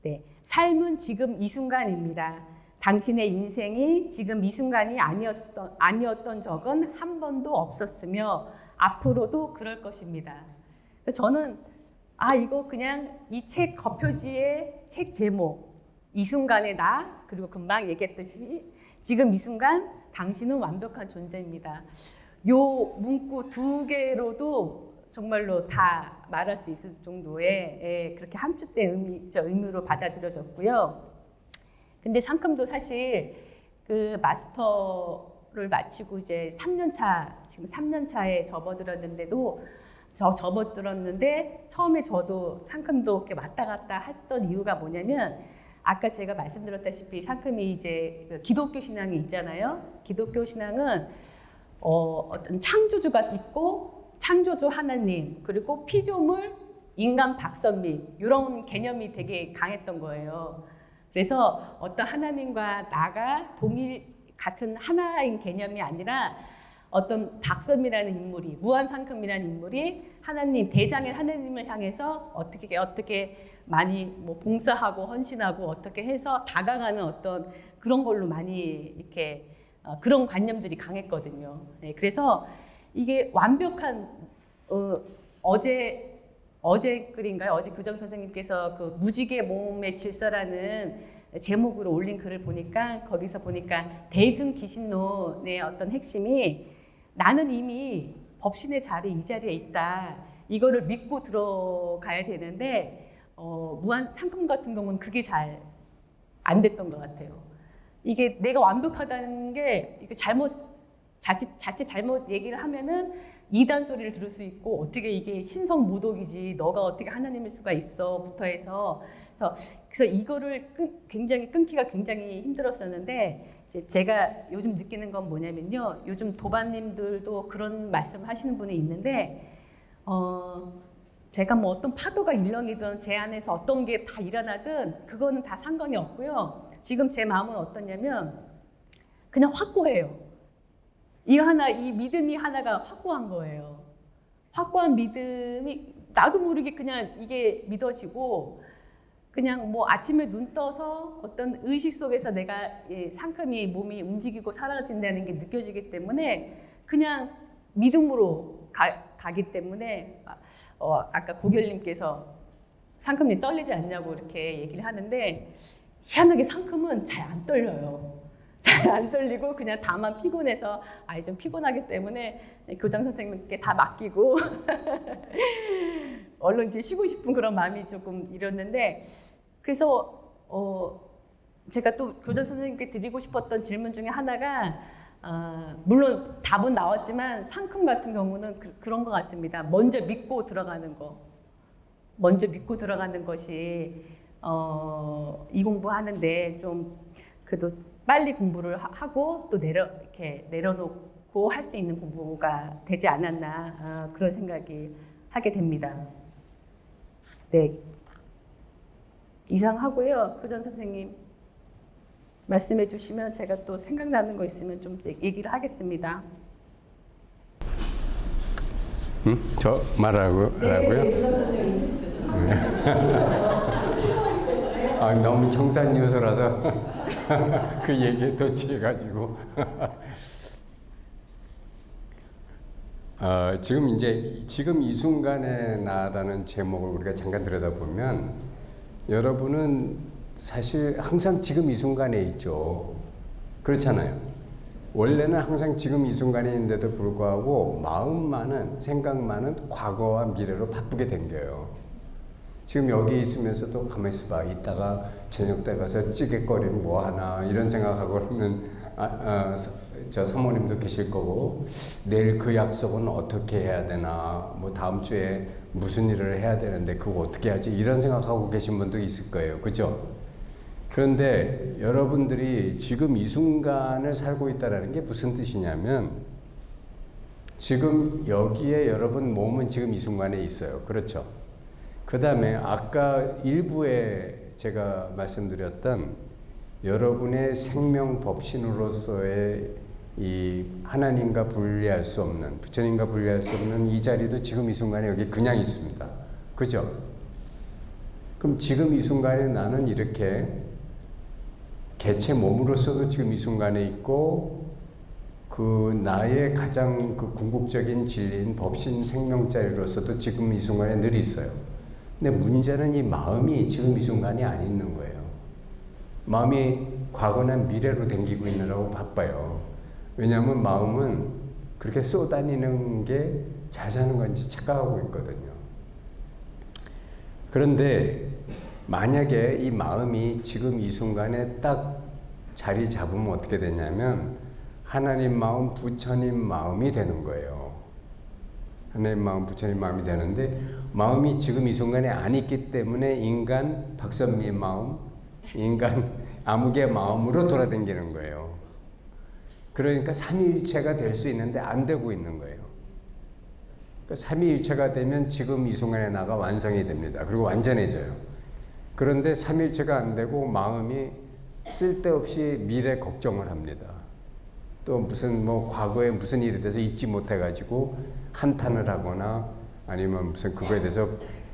네, 삶은 지금 이 순간입니다. 당신의 인생이 지금 이 순간이 아니었던 적은 한 번도 없었으며 앞으로도 그럴 것입니다. 저는 이거 그냥 이 책 겉표지의 책 제목, 이 순간의 나, 그리고 금방 얘기했듯이 지금 이 순간 당신은 완벽한 존재입니다. 요 문구 두 개로도 정말로 다 말할 수 있을 정도의 그렇게 함축된 의미로 받아들여졌고요. 근데 상큼도 사실 그 마스터를 마치고 이제 3년 차에 접어들었는데 처음에 저도 상큼도 이렇게 왔다 갔다 했던 이유가 뭐냐면 아까 제가 말씀드렸다시피 상큼이 이제 그 기독교 신앙이 있잖아요. 기독교 신앙은 어떤 창조주가 있고 창조주 하나님 그리고 피조물 인간 박선미 이런 개념이 되게 강했던 거예요. 그래서 어떤 하나님과 나가 같은 하나인 개념이 아니라 어떤 박선미라는 인물이 무한상큼이라는 인물이 대장인 하나님을 향해서 어떻게 많이 뭐 봉사하고 헌신하고 어떻게 해서 다가가는 어떤 그런 걸로 많이 이렇게 그런 관념들이 강했거든요. 네, 그래서 이게 완벽한 어제 글인가요? 어제 교장 선생님께서 그 무지개 몸의 질서라는 제목으로 올린 글을 보니까 거기서 보니까 대승기신론의 어떤 핵심이 나는 이미 법신의 이 자리에 있다. 이거를 믿고 들어가야 되는데 무한상품 같은 경우는 그게 잘 안 됐던 것 같아요. 이게 내가 완벽하다는 게 이게 자칫 잘못 얘기를 하면은 이단 소리를 들을 수 있고 어떻게 이게 신성모독이지 너가 어떻게 하나님일 수가 있어부터 해서 그래서 이거를 굉장히 끊기가 굉장히 힘들었었는데 이제 제가 요즘 느끼는 건 뭐냐면요. 요즘 도반님들도 그런 말씀을 하시는 분이 있는데 제가 뭐 어떤 파도가 일렁이든 제 안에서 어떤 게 다 일어나든 그거는 다 상관이 없고요. 지금 제 마음은 어떠냐면 그냥 확고해요. 이 믿음이 하나가 확고한 거예요. 확고한 믿음이 나도 모르게 그냥 이게 믿어지고 그냥 뭐 아침에 눈 떠서 어떤 의식 속에서 내가 상큼이 몸이 움직이고 사라진다는 게 느껴지기 때문에 그냥 믿음으로 가기 때문에 아까 고결님께서 상큼님 떨리지 않냐고 이렇게 얘기를 하는데 희한하게 상큼은 잘 안 떨려요. 잘 안 떨리고 그냥 다만 피곤해서 좀 피곤하기 때문에 교장 선생님께 다 맡기고 얼른 이제 쉬고 싶은 그런 마음이 조금 이랬는데 그래서 제가 또 교장 선생님께 드리고 싶었던 질문 중에 하나가 물론 답은 나왔지만 상큼 같은 경우는 그런 것 같습니다. 먼저 믿고 들어가는 거. 먼저 믿고 들어가는 것이 이 공부하는데 좀 그래도 빨리 공부를 하고 또 이렇게 내려놓고 할 수 있는 공부가 되지 않았나 그런 생각이 하게 됩니다. 네, 이상 하고요. 교장 선생님 말씀해 주시면 제가 또 생각나는 거 있으면 좀 얘기를 하겠습니다. 저 말하고요? 네, 교장 선생님. 너무 청산 유서라서 그 얘기에 덧치해가지고 지금 이 순간에 나라는 제목을 우리가 잠깐 들여다보면 여러분은 사실 항상 지금 이 순간에 있죠. 그렇잖아요. 원래는 항상 지금 이 순간에 있는데도 불구하고 마음만은 생각만은 과거와 미래로 바쁘게 댕겨요. 지금 여기 있으면서도 가만히 있어봐. 이따가 저녁 때 가서 찌개거리는 뭐 하나 이런 생각하고는 저 사모님도 계실 거고 내일 그 약속은 어떻게 해야 되나 뭐 다음 주에 무슨 일을 해야 되는데 그거 어떻게 하지 이런 생각하고 계신 분도 있을 거예요. 그죠? 그런데 여러분들이 지금 이 순간을 살고 있다는 게 무슨 뜻이냐면 지금 여기에 여러분 몸은 지금 이 순간에 있어요. 그렇죠? 그 다음에 아까 일부에 제가 말씀드렸던 여러분의 생명 법신으로서의 이 하나님과 분리할 수 없는 부처님과 분리할 수 없는 이 자리도 지금 이 순간에 여기 그냥 있습니다. 그죠? 그럼 지금 이 순간에 나는 이렇게 개체 몸으로서도 지금 이 순간에 있고 그 나의 가장 그 궁극적인 진리인 법신 생명자리로서도 지금 이 순간에 늘 있어요. 근데 문제는 이 마음이 지금 이 순간이 안 있는 거예요. 마음이 과거나 미래로 댕기고 있느라고 바빠요. 왜냐하면 마음은 그렇게 쏘다니는 게 잘 사는 건지 착각하고 있거든요. 그런데 만약에 이 마음이 지금 이 순간에 딱 자리 잡으면 어떻게 되냐면 하나님 마음, 부처님 마음이 되는 거예요. 하나님 마음, 부처님 마음이 되는데 마음이 지금 이 순간에 안 있기 때문에 인간 박선미 마음, 인간 아무개 마음으로 돌아다니는 거예요. 그러니까 삼위일체가 될 수 있는데 안 되고 있는 거예요. 그러니까 삼위일체가 되면 지금 이 순간에 나가 완성이 됩니다. 그리고 완전해져요. 그런데 삼위일체가 안 되고 마음이 쓸데없이 미래 걱정을 합니다. 또 무슨 뭐 과거에 무슨 일이 돼서 잊지 못해가지고 한탄을 하거나 아니면 무슨 그거에 대해서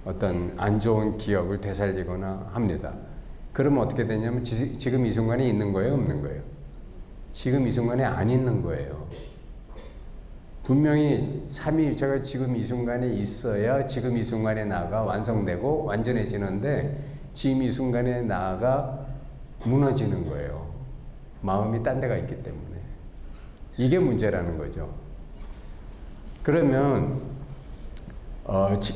어떤 안 좋은 기억을 되살리거나 합니다. 그러면 어떻게 되냐면 지금 이 순간에 있는 거예요, 없는 거예요? 지금 이 순간에 안 있는 거예요. 분명히 삼위일체가 지금 이 순간에 있어야 지금 이 순간에 나가 완성되고 완전해지는데 지금 이 순간에 나가 무너지는 거예요. 마음이 딴 데가 있기 때문에. 이게 문제라는 거죠. 그러면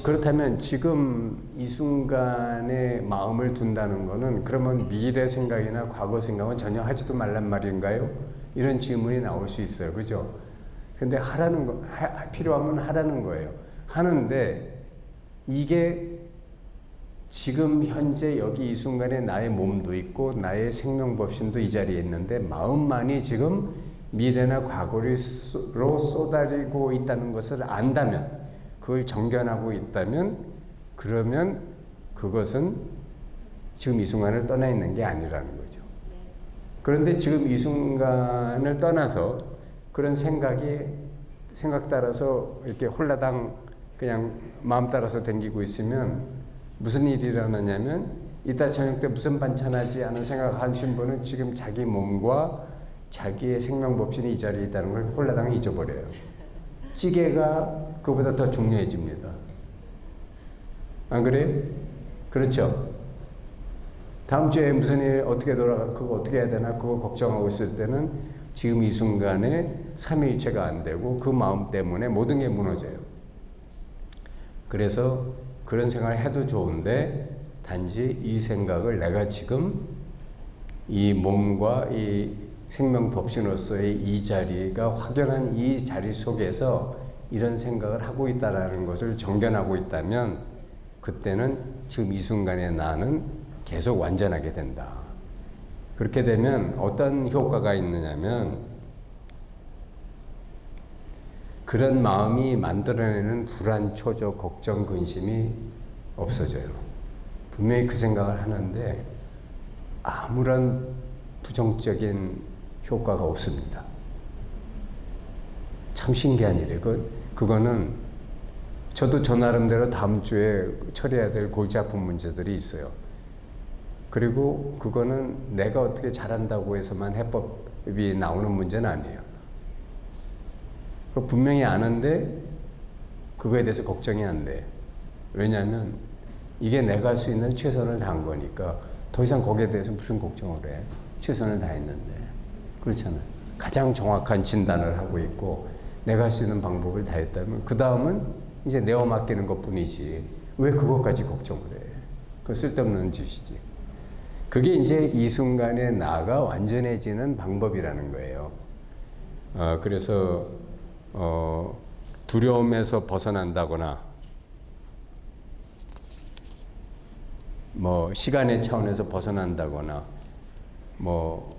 그렇다면 지금 이 순간에 마음을 둔다는 거는 그러면 미래 생각이나 과거 생각은 전혀 하지도 말란 말인가요? 이런 질문이 나올 수 있어요. 그죠? 근데 하라는 거, 필요하면 하라는 거예요. 하는데 이게 지금 현재 여기 이 순간에 나의 몸도 있고 나의 생명법신도 이 자리에 있는데 마음만이 지금 미래나 과거로 쏟아지고 있다는 것을 안다면 그걸 정견하고 있다면 그러면 그것은 지금 이 순간을 떠나 있는 게 아니라는 거죠. 그런데 지금 이 순간을 떠나서 그런 생각 따라서 이렇게 홀라당 그냥 마음 따라서 댕기고 있으면 무슨 일이 일어나냐면 이따 저녁 때 무슨 반찬 하지 하는 생각하신 분은 지금 자기 몸과 자기의 생명법신이 이 자리에 있다는 걸 홀라당 잊어버려요. 찌개가 그보다 더 중요해집니다. 안 그래요? 그렇죠? 다음 주에 무슨 일 어떻게 그거 어떻게 해야 되나 그거 걱정하고 있을 때는 지금 이 순간에 삼위일체가 안 되고 그 마음 때문에 모든 게 무너져요. 그래서 그런 생각을 해도 좋은데 단지 이 생각을 내가 지금 이 몸과 이 생명법신으로서의 이 자리가 확연한 이 자리 속에서 이런 생각을 하고 있다는 것을 정견하고 있다면 그때는 지금 이 순간에 나는 계속 완전하게 된다. 그렇게 되면 어떤 효과가 있느냐면 그런 마음이 만들어내는 불안, 초조, 걱정, 근심이 없어져요. 분명히 그 생각을 하는데 아무런 부정적인 효과가 없습니다. 참 신기한 일이에요. 그거는 저도 저 나름대로 다음 주에 처리해야 될 골치 아픈 문제들이 있어요. 그리고 그거는 내가 어떻게 잘한다고 해서만 해법이 나오는 문제는 아니에요. 분명히 아는데 그거에 대해서 걱정이 안 돼. 왜냐하면 이게 내가 할 수 있는 최선을 다한 거니까 더 이상 거기에 대해서 무슨 걱정을 해. 최선을 다했는데. 그렇잖아요. 가장 정확한 진단을 하고 있고 내가 할 수 있는 방법을 다했다면 그 다음은 이제 내어 맡기는 것뿐이지 왜 그것까지 걱정을 해. 그거 쓸데없는 짓이지. 그게 이제 이 순간에 나가 완전해지는 방법이라는 거예요. 그래서 두려움에서 벗어난다거나 뭐 시간의 차원에서 벗어난다거나 뭐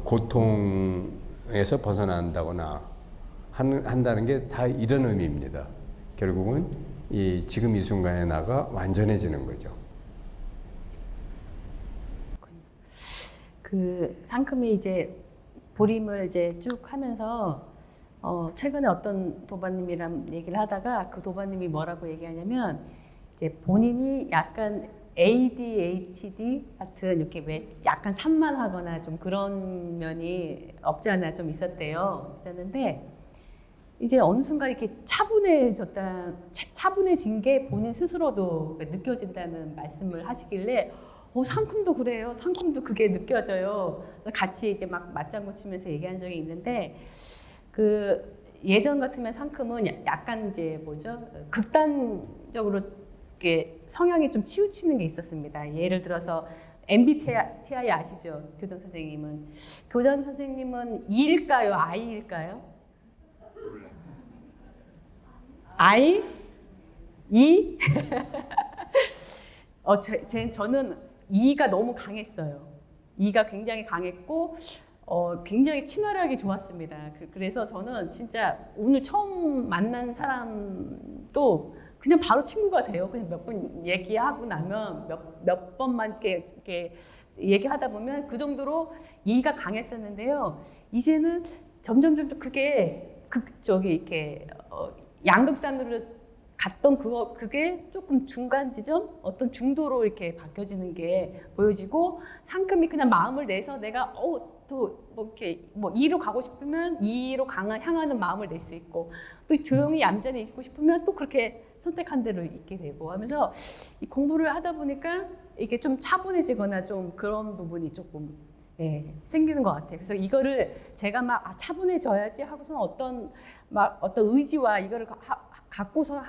고통에서 벗어난다거나 한다는 게 다 이런 의미입니다. 결국은 지금 이 순간에 나가 완전해지는 거죠. 그 상큼이 이제 보림을 이제 쭉 하면서 최근에 어떤 도반님이랑 얘기를 하다가 그 도반님이 뭐라고 얘기하냐면 이제 본인이 약간 ADHD 같은 이렇게 왜 약간 산만하거나 좀 그런 면이 없지 않아 좀 있었는데 이제 어느 순간 이렇게 차분해진 게 본인 스스로도 느껴진다는 말씀을 하시길래 상큼도 그래요. 상큼도 그게 느껴져요. 같이 이제 막 맞장구 치면서 얘기한 적이 있는데 그 예전 같으면 상큼은 약간 이제 극단적으로 이렇게 성향이 좀 치우치는 게 있었습니다. 예를 들어서 MBTI 아시죠? 교장 선생님은 E일까요? I일까요? I? E? 저는 E가 너무 강했어요. E가 굉장히 강했고 굉장히 친화력이 좋았습니다. 그래서 저는 진짜 오늘 처음 만난 사람도 그냥 바로 친구가 돼요. 그냥 몇 번 얘기하고 나면 몇 번만 이렇게 얘기하다 보면 그 정도로 E가 강했었는데요. 이제는 점점 그게 이렇게 양극단으로 갔던 그게 조금 중간 지점, 어떤 중도로 이렇게 바뀌어지는 게 보여지고 상큼이 그냥 마음을 내서 내가 이렇게 E로 가고 싶으면 E로 향하는 마음을 낼 수 있고 또 조용히 얌전히 있고 싶으면 또 그렇게 선택한 대로 있게 되고 하면서 이 공부를 하다 보니까 이게 좀 차분해지거나 좀 그런 부분이 조금 생기는 것 같아요. 그래서 이거를 제가 막 차분해져야지 하고서는 어떤 의지와 이거를 갖고서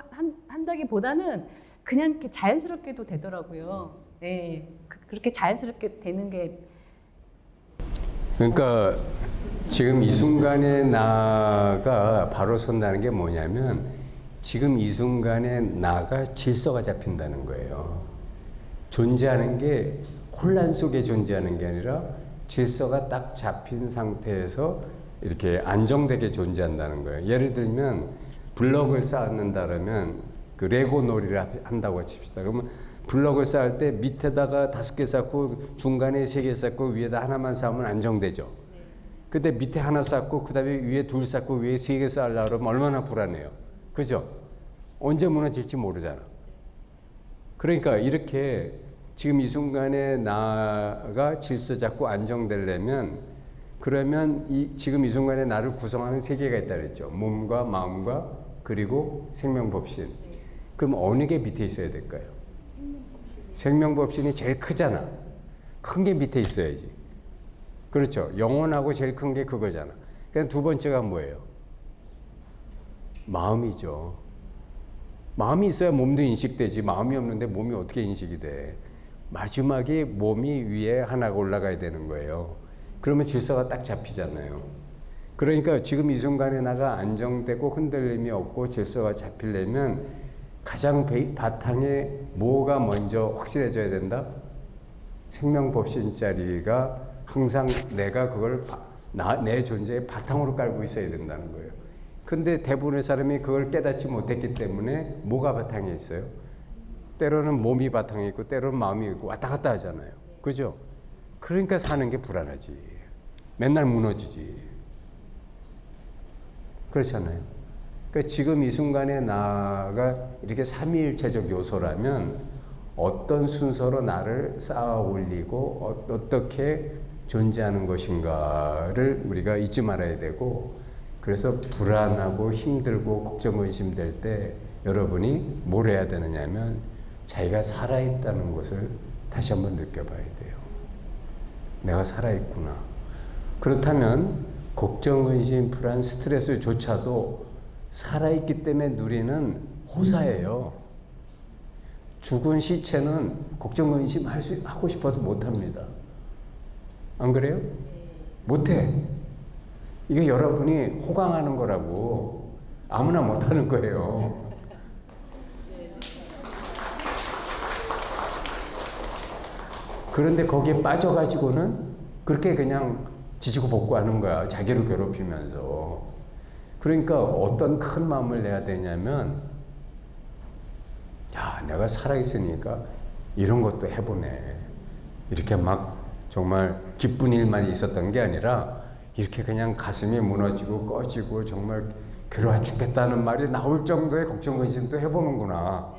한다기보다는 그냥 이렇게 자연스럽게도 되더라고요. 그렇게 자연스럽게 되는 게. 그러니까 지금 이 순간에 나가 바로 선다는 게 뭐냐면 지금 이 순간에 나가 질서가 잡힌다는 거예요. 존재하는 게 혼란 속에 존재하는 게 아니라 질서가 딱 잡힌 상태에서 이렇게 안정되게 존재한다는 거예요. 예를 들면 블럭을 쌓는다 그러면 그 레고 놀이를 한다고 칩시다. 그러면 블럭을 쌓을 때 밑에다가 5개 쌓고 중간에 3개 쌓고 위에다 하나만 쌓으면 안정되죠. 근데 밑에 하나 쌓고 그다음에 위에 2 쌓고 위에 3개 쌓으려고 그러면 얼마나 불안해요. 그죠? 언제 무너질지 모르잖아. 그러니까 이렇게 지금 이 순간에 나가 질서 잡고 안정되려면, 그러면 지금 이 순간에 나를 구성하는 3개가 있다 그랬죠. 몸과 마음과 그리고 생명법신. 그럼 어느 게 밑에 있어야 될까요? 생명법신이 제일 크잖아. 큰 게 밑에 있어야지. 그렇죠. 영혼하고 제일 큰 게 그거잖아. 그냥 두 번째가 뭐예요? 마음이죠. 마음이 있어야 몸도 인식되지. 마음이 없는데 몸이 어떻게 인식이 돼? 마지막에 몸이 위에 하나가 올라가야 되는 거예요. 그러면 질서가 딱 잡히잖아요. 그러니까 지금 이 순간에 나가 안정되고 흔들림이 없고 질서가 잡히려면 가장 바탕에 뭐가 먼저 확실해져야 된다? 생명법신자리가 항상 내가 그걸 내 존재의 바탕으로 깔고 있어야 된다는 거예요. 근데 대부분의 사람이 그걸 깨닫지 못했기 때문에 뭐가 바탕에 있어요? 때로는 몸이 바탕에 있고 때로는 마음이 있고 왔다 갔다 하잖아요. 그죠? 그러니까 사는 게 불안하지. 맨날 무너지지. 그렇잖아요. 그러니까 지금 이 순간에 나가 이렇게 삼위일체적 요소라면 어떤 순서로 나를 쌓아 올리고 어떻게 존재하는 것인가를 우리가 잊지 말아야 되고, 그래서 불안하고 힘들고 걱정 의심될 때 여러분이 뭘 해야 되느냐면 자기가 살아있다는 것을 다시 한번 느껴봐야 돼요. 내가 살아있구나. 그렇다면 걱정, 의심, 불안, 스트레스조차도 살아있기 때문에 누리는 호사예요. 죽은 시체는 걱정, 의심 하고 싶어도 못합니다. 안 그래요? 못해. 이게 여러분이 호강하는 거라고. 아무나 못하는 거예요. 그런데 거기에 빠져가지고는 그렇게 그냥 지지고 볶고 하는 거야. 자기를 괴롭히면서. 그러니까 어떤 큰 마음을 내야 되냐면, 야, 내가 살아있으니까 이런 것도 해보네. 이렇게 막 정말 기쁜 일만 있었던 게 아니라 이렇게 그냥 가슴이 무너지고 꺼지고 정말 괴로워 죽겠다는 말이 나올 정도의 걱정, 근심도 해보는구나.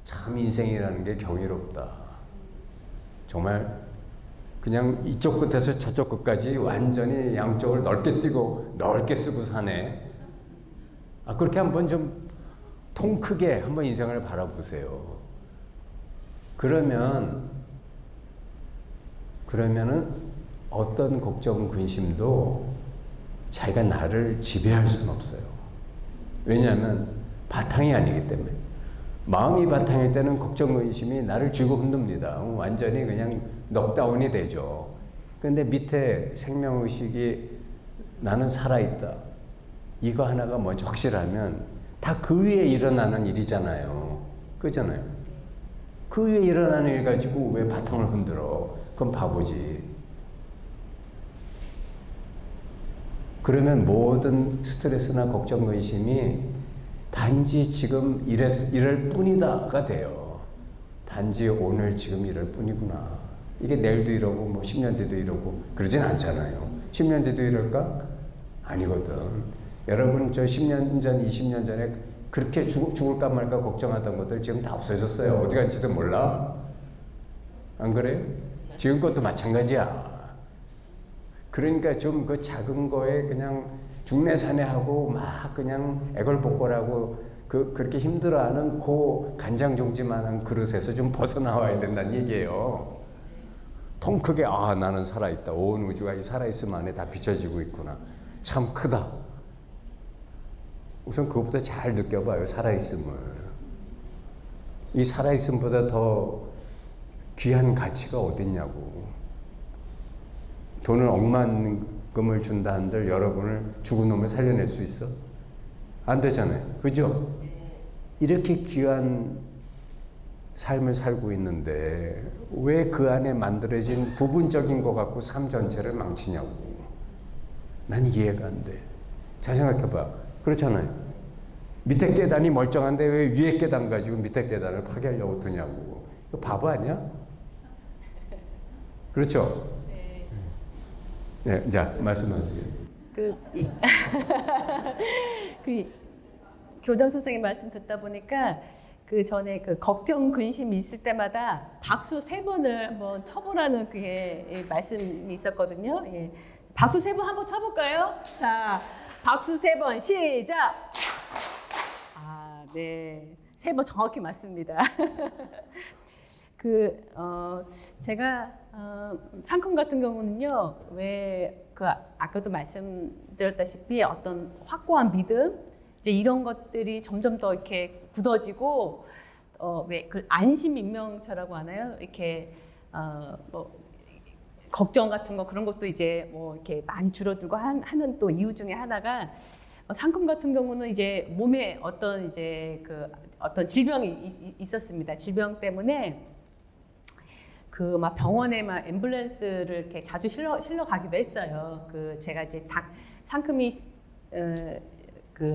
참 인생이라는 게 경이롭다. 정말 그냥 이쪽 끝에서 저쪽 끝까지 완전히 양쪽을 넓게 뛰고 넓게 쓰고 사네. 그렇게 한번 좀 통 크게 한번 인생을 바라보세요. 그러면은 어떤 걱정, 근심도 자기가 나를 지배할 수는 없어요. 왜냐하면 바탕이 아니기 때문에. 마음이 바탕일 때는 걱정, 근심이 나를 쥐고 흔듭니다. 완전히 그냥 넉다운이 되죠. 근데 밑에 생명의식이 나는 살아있다. 이거 하나가 먼저 확실하면 다 그 위에 일어나는 일이잖아요. 그잖아요. 그 위에 일어나는 일 가지고 왜 바탕을 흔들어? 그건 바보지. 그러면 모든 스트레스나 걱정, 근심이 단지 지금 이럴 뿐이다가 돼요. 단지 오늘 지금 이럴 뿐이구나. 이게 내일도 이러고 뭐 10년 뒤도 이러고 그러진 않잖아요. 10년 뒤도 이럴까? 아니거든. 여러분 저 10년 전, 20년 전에 그렇게 죽을까 말까 걱정하던 것들 지금 다 없어졌어요. 어디 간지도 몰라. 안 그래요? 지금 것도 마찬가지야. 그러니까 좀 그 작은 거에 그냥 중내산해하고 막 그냥 애걸복걸하고 그렇게 힘들어하는 그 간장종지만한 그릇에서 좀 벗어나와야 된다는 얘기예요. 통 크게 나는 살아있다. 온 우주가 이 살아있음 안에 다 비춰지고 있구나. 참 크다. 우선 그것부터 잘 느껴봐요. 살아있음을. 이 살아있음보다 더 귀한 가치가 어딨냐고. 돈을 억만금을 준다 한들 여러분을 죽은 놈을 살려낼 수 있어? 안 되잖아요. 그죠? 이렇게 귀한 삶을 살고 있는데 왜 그 안에 만들어진 부분적인 것 갖고 삶 전체를 망치냐고. 난 이해가 안 돼. 잘 생각해봐. 그렇잖아요. 밑에 계단이 멀쩡한데 왜 위에 계단 가지고 밑에 계단을 파괴하려고 드냐고. 이거 바보 아니야? 그렇죠? 네, 자 말씀하세요. 그 교장 선생님 말씀 듣다 보니까 그 전에 그 걱정 근심이 있을 때마다 박수 3번을 한번 쳐보라는 그게 말씀이 있었거든요. 예. 박수 3번 한번 쳐볼까요? 자, 박수 3번 시작. 아, 네, 3번 정확히 맞습니다. 제가 상큼 같은 경우는요, 왜 아까도 말씀드렸다시피 어떤 확고한 믿음, 이제 이런 것들이 점점 더 이렇게 굳어지고, 왜 그 안심인명처라고 하나요? 이렇게 뭐 걱정 같은 거 그런 것도 이제 뭐 이렇게 많이 줄어들고 하는 또 이유 중에 하나가 상큼 같은 경우는 이제 몸에 어떤 이제 어떤 질병이 있었습니다. 질병 때문에 막 병원에 막 앰뷸런스를 이렇게 자주 실러 가기도 했어요. 제가 이제 상큼이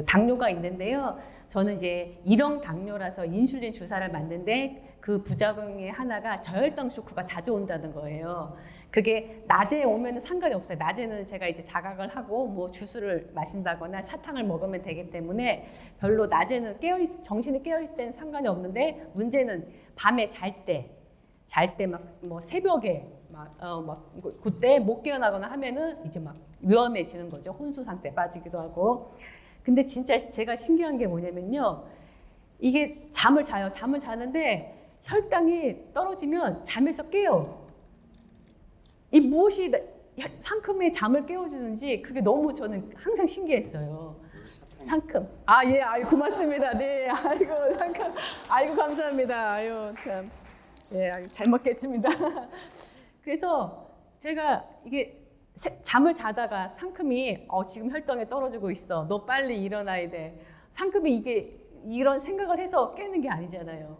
당뇨가 있는데요. 저는 이제 1형 당뇨라서 인슐린 주사를 맞는데 그 부작용의 하나가 저혈당 쇼크가 자주 온다는 거예요. 그게 낮에 오면은 상관이 없어요. 낮에는 제가 이제 자각을 하고 뭐 주스를 마신다거나 사탕을 먹으면 되기 때문에 별로 낮에는 정신이 깨어있을 때는 상관이 없는데, 문제는 밤에 잘 때 막 뭐 새벽에 그때 못 깨어나거나 하면은 이제 막 위험해지는 거죠. 혼수 상태에 빠지기도 하고. 근데 진짜 제가 신기한 게 뭐냐면요. 이게 잠을 자는데 혈당이 떨어지면 잠에서 깨요. 이 무엇이 상큼의 잠을 깨워주는지 그게 너무 저는 항상 신기했어요. 상큼. 아, 예, 아유, 고맙습니다. 네, 아이고, 상큼. 아이고, 감사합니다. 아유, 참. 예, 아유, 잘 먹겠습니다. 그래서 제가 이게 잠을 자다가 상큼이 지금 혈당이 떨어지고 있어. 너 빨리 일어나야 돼. 상큼이 이게 이런 생각을 해서 깨는 게 아니잖아요.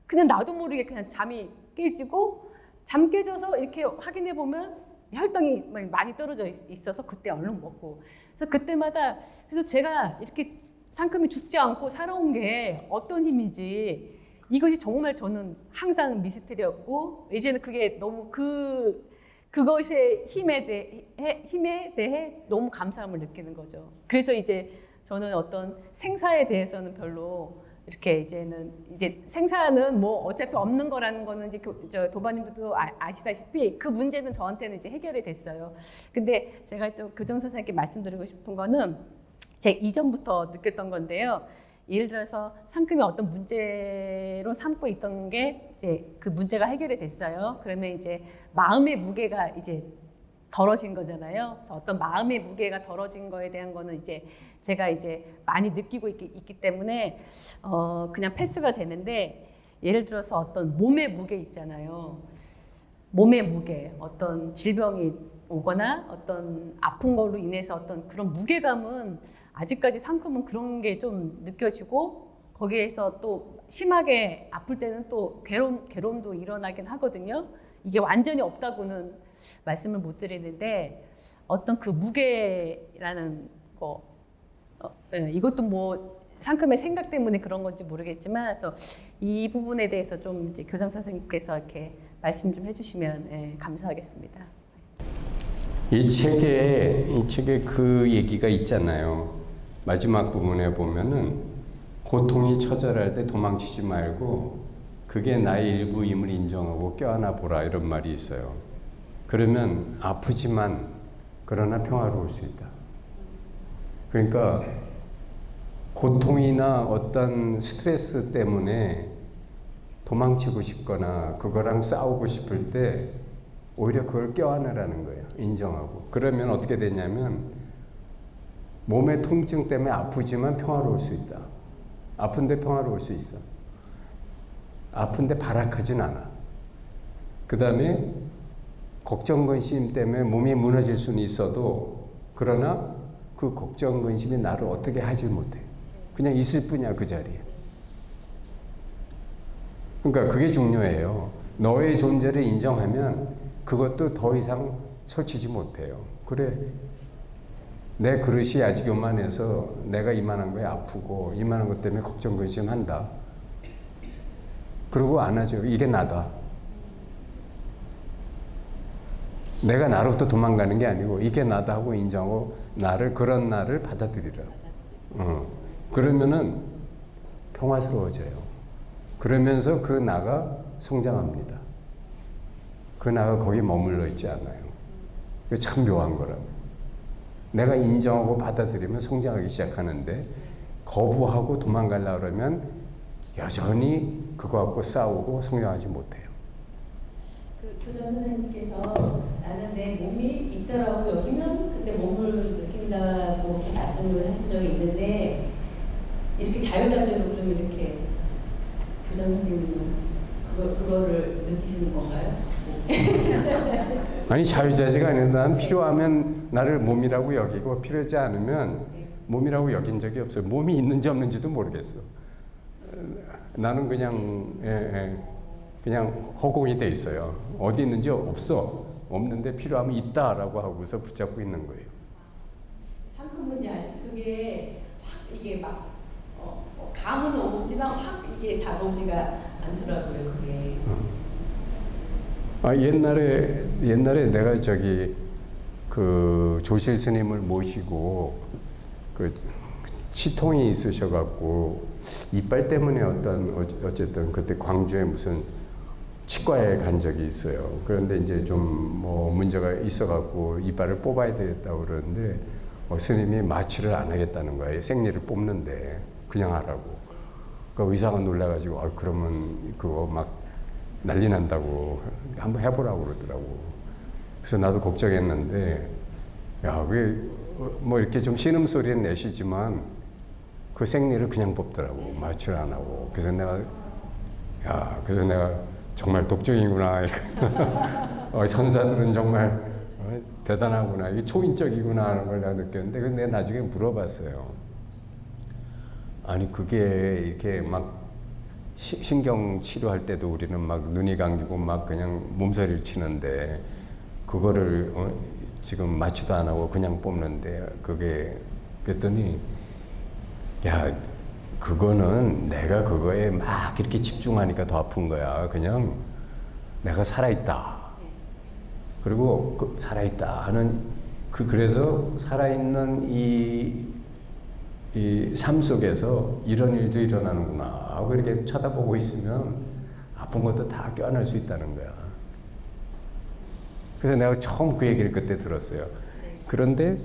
그냥 나도 모르게 그냥 잠이 깨지고, 잠 깨져서 이렇게 확인해 보면 혈당이 많이 떨어져 있어서 그때 얼른 먹고. 그래서 그때마다 그래서 제가 이렇게 상큼이 죽지 않고 살아온 게 어떤 힘인지, 이것이 정말 저는 항상 미스터리였고, 이제는 그게 너무 그것의 힘에 대해 너무 감사함을 느끼는 거죠. 그래서 이제 저는 어떤 생사에 대해서는 별로 이렇게 이제 생사는 뭐 어차피 없는 거라는 거는 이제 도반님도 아시다시피 그 문제는 저한테는 이제 해결이 됐어요. 근데 제가 또 교장 선생님께 말씀드리고 싶은 거는 제가 이전부터 느꼈던 건데요. 예를 들어서 상큼이 어떤 문제로 삼고 있던 게 이제 그 문제가 해결이 됐어요. 그러면 이제 마음의 무게가 이제 덜어진 거잖아요. 그래서 어떤 마음의 무게가 덜어진 거에 대한 거는 이제 제가 이제 많이 느끼고 있기 때문에 그냥 패스가 되는데, 예를 들어서 어떤 몸의 무게 있잖아요. 몸의 무게, 어떤 질병이 오거나 어떤 아픈 걸로 인해서 어떤 그런 무게감은 아직까지 상큼은 그런 게 좀 느껴지고, 거기에서 또 심하게 아플 때는 또 괴로움도 일어나긴 하거든요. 이게 완전히 없다고는 말씀을 못 드리는데, 어떤 그 무게라는 거, 이것도 뭐 상큼의 생각 때문에 그런 건지 모르겠지만, 그래서 이 부분에 대해서 좀 이제 교장 선생님께서 이렇게 말씀 좀 해주시면 감사하겠습니다. 이 책에 그 얘기가 있잖아요. 마지막 부분에 보면은 고통이 처절할 때 도망치지 말고 그게 나의 일부임을 인정하고 껴안아 보라, 이런 말이 있어요. 그러면 아프지만 그러나 평화로울 수 있다. 그러니까 고통이나 어떤 스트레스 때문에 도망치고 싶거나 그거랑 싸우고 싶을 때 오히려 그걸 껴안으라는 거예요. 인정하고. 그러면 어떻게 되냐면 몸의 통증 때문에 아프지만 평화로울 수 있다. 아픈데 평화로울 수 있어. 아픈데 발악하진 않아. 그 다음에 걱정 근심 때문에 몸이 무너질 수는 있어도, 그러나 그 걱정 근심이 나를 어떻게 하질 못해. 그냥 있을 뿐이야, 그 자리에. 그러니까 그게 중요해요. 너의 존재를 인정하면 그것도 더 이상 설치지 못해요. 그래. 내 그릇이 아직 요만해서 내가 이만한 거에 아프고 이만한 것 때문에 걱정 근심한다. 그러고 안 하죠. 이게 나다. 내가 나로부터 도망가는 게 아니고 이게 나다 하고 인정하고 그런 나를 받아들이라. 그러면은 평화스러워져요. 그러면서 그 나가 성장합니다. 그 나가 거기 머물러 있지 않아요. 그게 참 묘한 거라고. 내가 인정하고 받아들이면 성장하기 시작하는데 거부하고 도망가려고 그러면 여전히 그거 갖고 싸우고 성장하지 못해요. 교장 선생님께서 나는 내 몸이 있다라고 여기면 그때 몸을 느낀다고 이렇게 말씀을 하신 적이 있는데 이렇게 자유자재로 좀 이렇게 교장 선생님은 그거를 느끼시는 건가요? 아니 자유자재가 아니라 난 필요하면 나를 몸이라고 여기고 필요하지 않으면 몸이라고 여긴 적이 없어요. 몸이 있는지 없는지도 모르겠어. 나는 그냥 허공이 돼 있어요. 어디 있는지 없어. 없는데 필요하면 있다라고 하고서 붙잡고 있는 거예요. 상큼문제 아직 그게 확 이게 막 감은 오지만 확 이게 다가오지가 않더라고요. 그게. 옛날에 내가 그 조실 스님을 모시고 그 치통이 있으셔갖고 이빨 때문에 어쨌든 그때 광주에 무슨 치과에 간 적이 있어요. 그런데 이제 좀 뭐 문제가 있어갖고 이빨을 뽑아야 되겠다고 그러는데 스님이 마취를 안 하겠다는 거예요. 생리를 뽑는데 그냥 하라고. 그 의사가 놀라가지고 그러면 그거 막 난리 난다고 한번 해보라고 그러더라고. 그래서 나도 걱정했는데 야 그게 뭐 이렇게 좀 신음소리는 내시지만 그 생리를 그냥 뽑더라고. 마취를 안 하고. 그래서 내가 정말 독종이구나. 선사들은 정말 대단하구나. 이게 초인적이구나 하는 걸 내가 느꼈는데 근데 나중에 물어봤어요. 아니 그게 이렇게 막 신경 치료할 때도 우리는 막 눈이 감기고 막 그냥 몸서리를 치는데 그거를 지금 마취도 안 하고 그냥 뽑는데 그랬더니 야 그거는 내가 그거에 막 이렇게 집중하니까 더 아픈 거야. 그냥 내가 살아있다. 그리고 살아있다 하는 그래서 살아있는 이 삶 속에서 이런 일도 일어나는구나 하고 이렇게 쳐다보고 있으면 아픈 것도 다 껴안을 수 있다는 거야. 그래서 내가 처음 그 얘기를 그때 들었어요. 그런데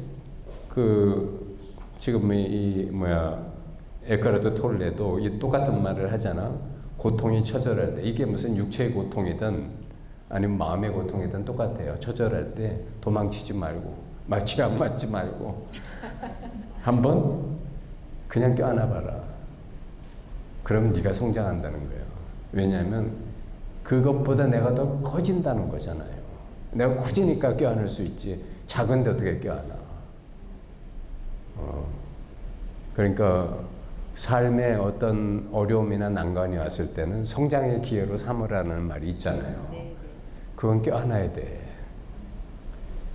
지금 에카르트 톨레도 이 똑같은 말을 하잖아. 고통이 처절할 때 이게 무슨 육체의 고통이든 아니면 마음의 고통이든 똑같아요. 처절할 때 도망치지 말고 마취 안 맞지 말고 한번 그냥 껴안아봐라. 그러면 네가 성장한다는 거예요. 왜냐하면 그것보다 내가 더 커진다는 거잖아요. 내가 커지니까 껴안을 수 있지. 작은데 어떻게 껴안아. 그러니까 삶에 어떤 어려움이나 난관이 왔을 때는 성장의 기회로 삼으라는 말이 있잖아요. 그건 껴안아야 돼.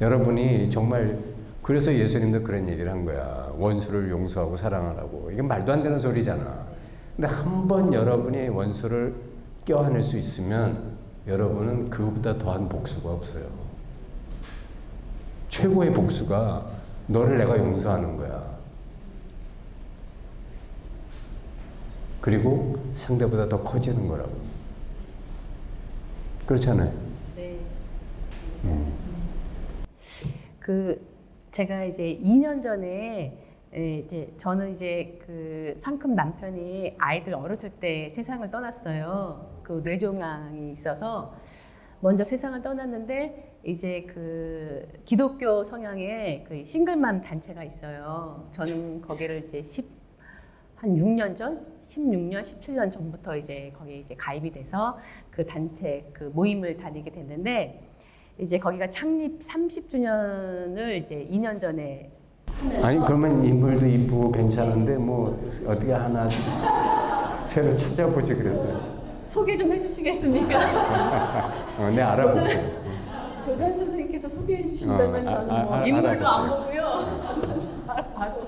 여러분이 정말 그래서 예수님도 그런 얘기를 한 거야. 원수를 용서하고 사랑하라고. 이게 말도 안 되는 소리잖아. 근데 한 번 여러분이 원수를 껴안을 수 있으면 여러분은 그보다 더한 복수가 없어요. 최고의 복수가 너를 내가 용서하는 거야. 그리고 상대보다 더 커지는 거라고. 그렇잖아요. 네. 제가 이제 2년 전에 저는 이제 그 상큼 남편이 아이들 어렸을 때 세상을 떠났어요. 그 뇌종양이 있어서 먼저 세상을 떠났는데 이제 그 기독교 성향의 그 싱글맘 단체가 있어요. 저는 거기를 이제 한 6년 전, 16년, 17년 전부터 이제 거기에 이제 가입이 돼서 그 단체 그 모임을 다니게 됐는데 이제 거기가 창립 30주년을 이제 2년 전에 아니 그러면 인물도 이쁘고 괜찮은데 뭐 어떻게 하나 새로 찾아보지 그랬어요. 소개 좀 해주시겠습니까? 네 알아볼게. 교장 선생님 상커님께서 소개해 주신다면 저는 뭐 알아듣죠. 인물도 안 보고요. 저는 바로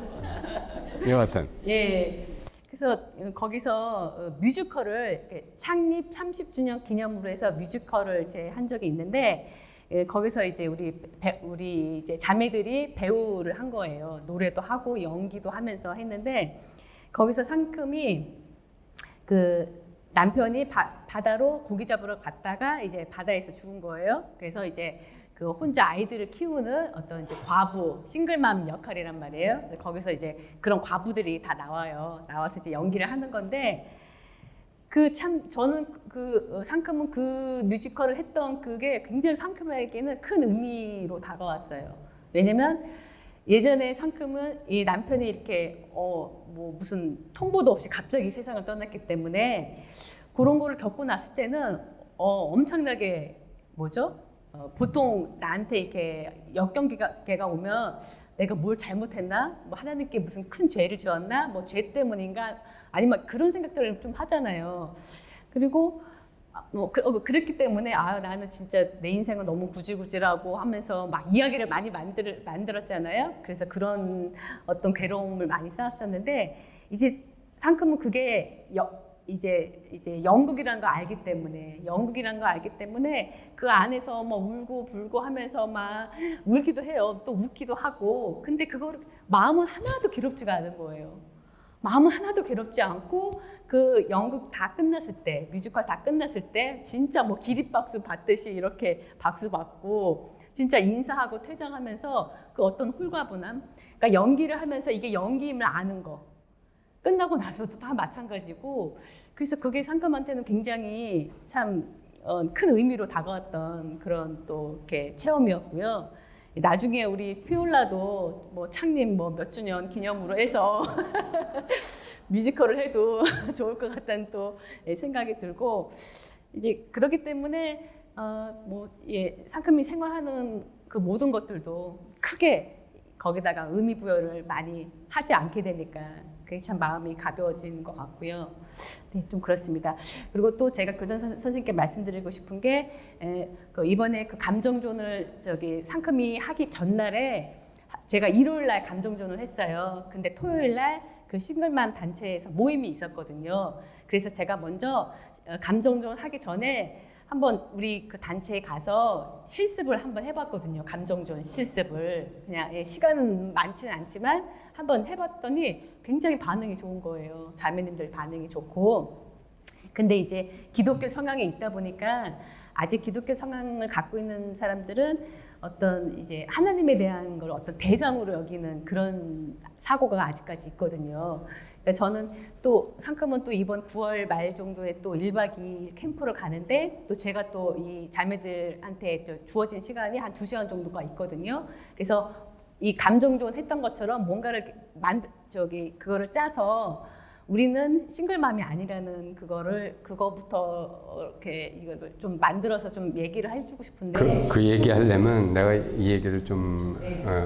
여하튼 예. 그래서 거기서 뮤지컬을 이렇게 창립 30주년 기념으로 해서 뮤지컬을 이제 한 적이 있는데 거기서 이제 우리 이제 자매들이 배우를 한 거예요. 노래도 하고 연기도 하면서 했는데 거기서 상큼이 그 남편이 바다로 고기 잡으러 갔다가 이제 바다에서 죽은 거예요. 그래서 이제 그 혼자 아이들을 키우는 어떤 이제 과부, 싱글맘 역할이란 말이에요. 그래서 거기서 이제 그런 과부들이 다 나와요. 나와서 이제 연기를 하는 건데 그 참 저는 그 상큼은 그 뮤지컬을 했던 그게 굉장히 상큼에게는 큰 의미로 다가왔어요. 왜냐면 예전에 상큼은 이 남편이 이렇게 뭐 무슨 통보도 없이 갑자기 세상을 떠났기 때문에 그런 거를 겪고 났을 때는 엄청나게 뭐죠? 보통 나한테 이렇게 역경계가 오면 내가 뭘 잘못했나? 뭐 하나님께 무슨 큰 죄를 지었나? 뭐 죄 때문인가? 아니면 그런 생각들을 좀 하잖아요. 그리고 그랬기 때문에 나는 진짜 내 인생은 너무 구질구질하고 하면서 막 이야기를 많이 만들었잖아요. 그래서 그런 어떤 괴로움을 많이 쌓았었는데 이제 상큼은 그게 이제 영국이라는 거 알기 때문에 그 안에서 뭐 울고 불고 하면서 막 울기도 해요. 또 웃기도 하고. 근데 그거를 마음은 하나도 괴롭지가 않은 거예요. 마음은 하나도 괴롭지 않고 그 연극 다 끝났을 때, 뮤지컬 다 끝났을 때 진짜 뭐 기립박수 받듯이 이렇게 박수 받고 진짜 인사하고 퇴장하면서 그 어떤 홀가분함, 그러니까 연기를 하면서 이게 연기임을 아는 거. 끝나고 나서도 다 마찬가지고 그래서 그게 상큼한테는 굉장히 참 큰 의미로 다가왔던 그런 또 이렇게 체험이었고요. 나중에 우리 피올라도 뭐 창립 뭐 몇 주년 기념으로 해서 뮤지컬을 해도 좋을 것 같다는 또 생각이 들고 이제 그렇기 때문에 상큼이 생활하는 그 모든 것들도 크게 거기다가 의미 부여를 많이 하지 않게 되니까 그게 참 마음이 가벼워지는 것 같고요. 네, 좀 그렇습니다. 그리고 또 제가 교장 선생님께 말씀드리고 싶은 게 이번에 그 감정존을 상큼이 하기 전날에 제가 일요일 날 감정존을 했어요. 근데 토요일 날 그 싱글맘 단체에서 모임이 있었거든요. 그래서 제가 먼저 감정존 하기 전에 한번 우리 그 단체에 가서 실습을 한번 해봤거든요. 감정존 실습을 그냥 시간은 많지는 않지만 한번 해봤더니 굉장히 반응이 좋은 거예요. 자매님들 반응이 좋고. 근데 이제 기독교 성향이 있다 보니까 아직 기독교 성향을 갖고 있는 사람들은 어떤 이제 하나님에 대한 걸 어떤 대장으로 여기는 그런 사고가 아직까지 있거든요. 그러니까 저는 또 상큼은 또 이번 9월 말 정도에 또 1박 2일 캠프를 가는데 또 제가 또 이 자매들한테 주어진 시간이 한 2시간 정도가 있거든요. 그래서 이 감정존 했던 것처럼 뭔가를 그거를 짜서 우리는 싱글맘이 아니라는 그거부터 이렇게 이걸 좀 만들어서 좀 얘기를 해주고 싶은데 그 얘기 하려면 내가 이 얘기를 좀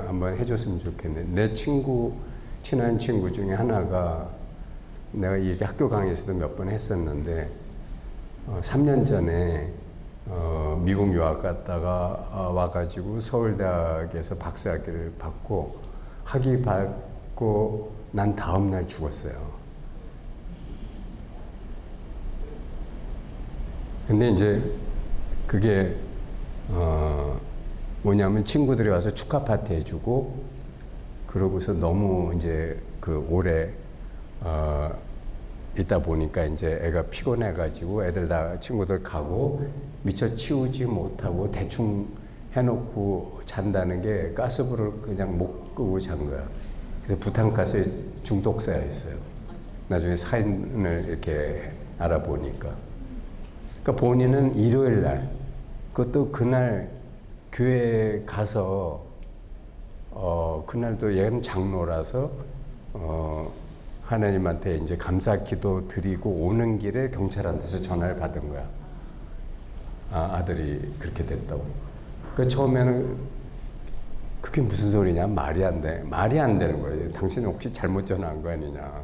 한번 해줬으면 좋겠네. 내 친한 친구 중에 하나가 내가 이 얘기 학교 강의에서도 몇 번 했었는데 3년 전에 미국 유학 갔다가 와가지고 서울대학에서 박사학위를 받고 학위 받고 난 다음 날 죽었어요. 근데 이제 그게 뭐냐면 친구들이 와서 축하 파티 해주고 그러고서 너무 이제 그 오래 있다 보니까 이제 애가 피곤해가지고 애들 다 친구들 가고 미처 치우지 못하고 대충 해놓고 잔다는 게 가스불을 그냥 못 끄고 잔 거야. 그래서 부탄가스에 중독자였어요. 나중에 사인을 이렇게 알아보니까. 그러니까 본인은 일요일 날, 그것도 그날 교회에 가서 그날도 얘는 장로라서 하나님한테 이제 감사 기도 드리고 오는 길에 경찰한테서 전화를 받은 거야. 아들이 그렇게 됐다고. 그 처음에는 그게 무슨 소리냐? 말이 안 돼. 말이 안 되는 거예요. 당신 혹시 잘못 전화한 거 아니냐?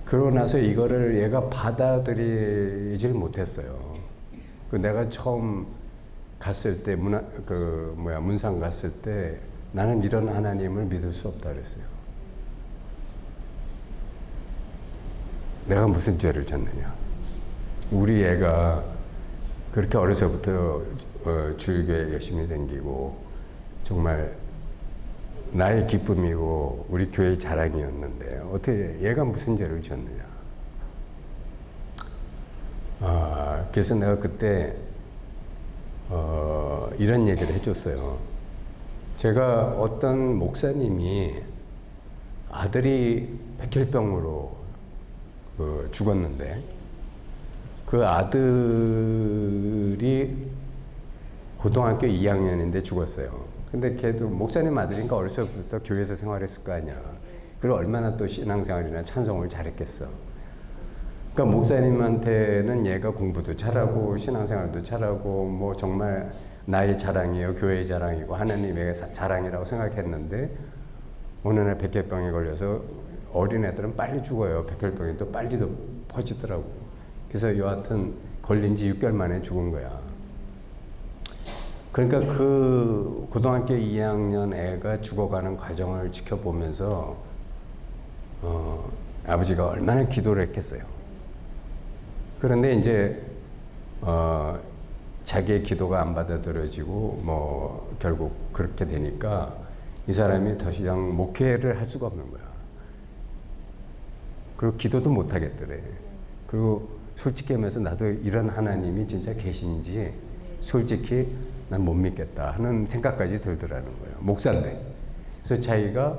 그러고 나서 이거를 얘가 받아들이질 못했어요. 그 내가 처음 갔을 때 문상 갔을 때 나는 이런 하나님을 믿을 수 없다 그랬어요. 내가 무슨 죄를 졌느냐. 우리 애가 그렇게 어려서부터 주일교회 열심히 다니고 정말 나의 기쁨이고 우리 교회의 자랑이었는데 어떻게 얘가 무슨 죄를 졌느냐. 그래서 내가 그때 이런 얘기를 해줬어요. 제가 어떤 목사님이 아들이 백혈병으로 죽었는데 그 아들이 고등학교 2학년인데 죽었어요. 근데 걔도 목사님 아들이니까 어렸을 때부터 교회에서 생활했을 거 아니야. 그리고 얼마나 또 신앙생활이나 찬송을 잘했겠어. 그러니까 목사님한테는 얘가 공부도 잘하고 신앙생활도 잘하고 뭐 정말 나의 자랑이에요. 교회의 자랑이고 하나님의 자랑이라고 생각했는데 어느 날 백혈병에 걸려서 어린애들은 빨리 죽어요. 백혈병이 또 빨리 더 퍼지더라고. 그래서 여하튼 걸린 지 6개월 만에 죽은 거야. 그러니까 그 고등학교 2학년 애가 죽어가는 과정을 지켜보면서 아버지가 얼마나 기도를 했겠어요. 그런데 이제 자기의 기도가 안 받아들여지고 뭐 결국 그렇게 되니까 이 사람이 더 이상 목회를 할 수가 없는 거야. 그리고 기도도 못 하겠더래. 그리고 솔직히 하면서 나도 이런 하나님이 진짜 계신지 솔직히 난 못 믿겠다 하는 생각까지 들더라는 거예요. 목사인데. 그래서 자기가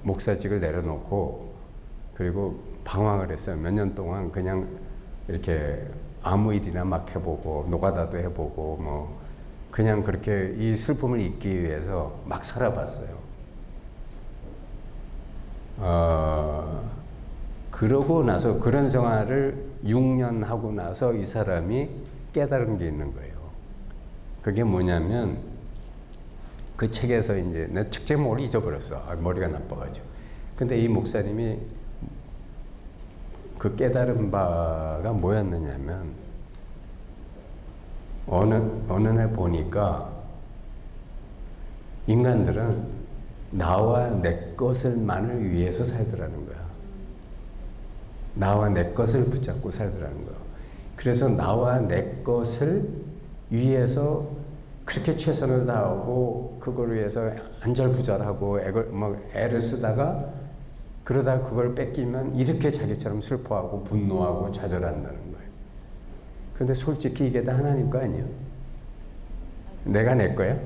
목사직을 내려놓고 그리고 방황을 했어요. 몇 년 동안 그냥 이렇게 아무 일이나 막 해보고 노가다도 해보고 뭐 그냥 그렇게 이 슬픔을 잊기 위해서 막 살아봤어요. 그러고 나서 그런 생활을 6년 하고 나서 이 사람이 깨달은 게 있는 거예요. 그게 뭐냐면 그 책에서 이제 내 책 제목을 잊어버렸어. 머리가 나빠가지고. 근데 이 목사님이 그 깨달은 바가 뭐였느냐면 어느 날 보니까 인간들은 나와 내 것을만을 위해서 살더라는 거야. 나와 내 것을 붙잡고 살더라는 거야. 그래서 나와 내 것을 위해서 그렇게 최선을 다하고 그걸 위해서 안절부절하고 애를 쓰다가 그러다 그걸 뺏기면 이렇게 자기처럼 슬퍼하고 분노하고 좌절한다는 거예요. 근데 솔직히 이게 다 하나님 거 아니에요? 내가 내 거야?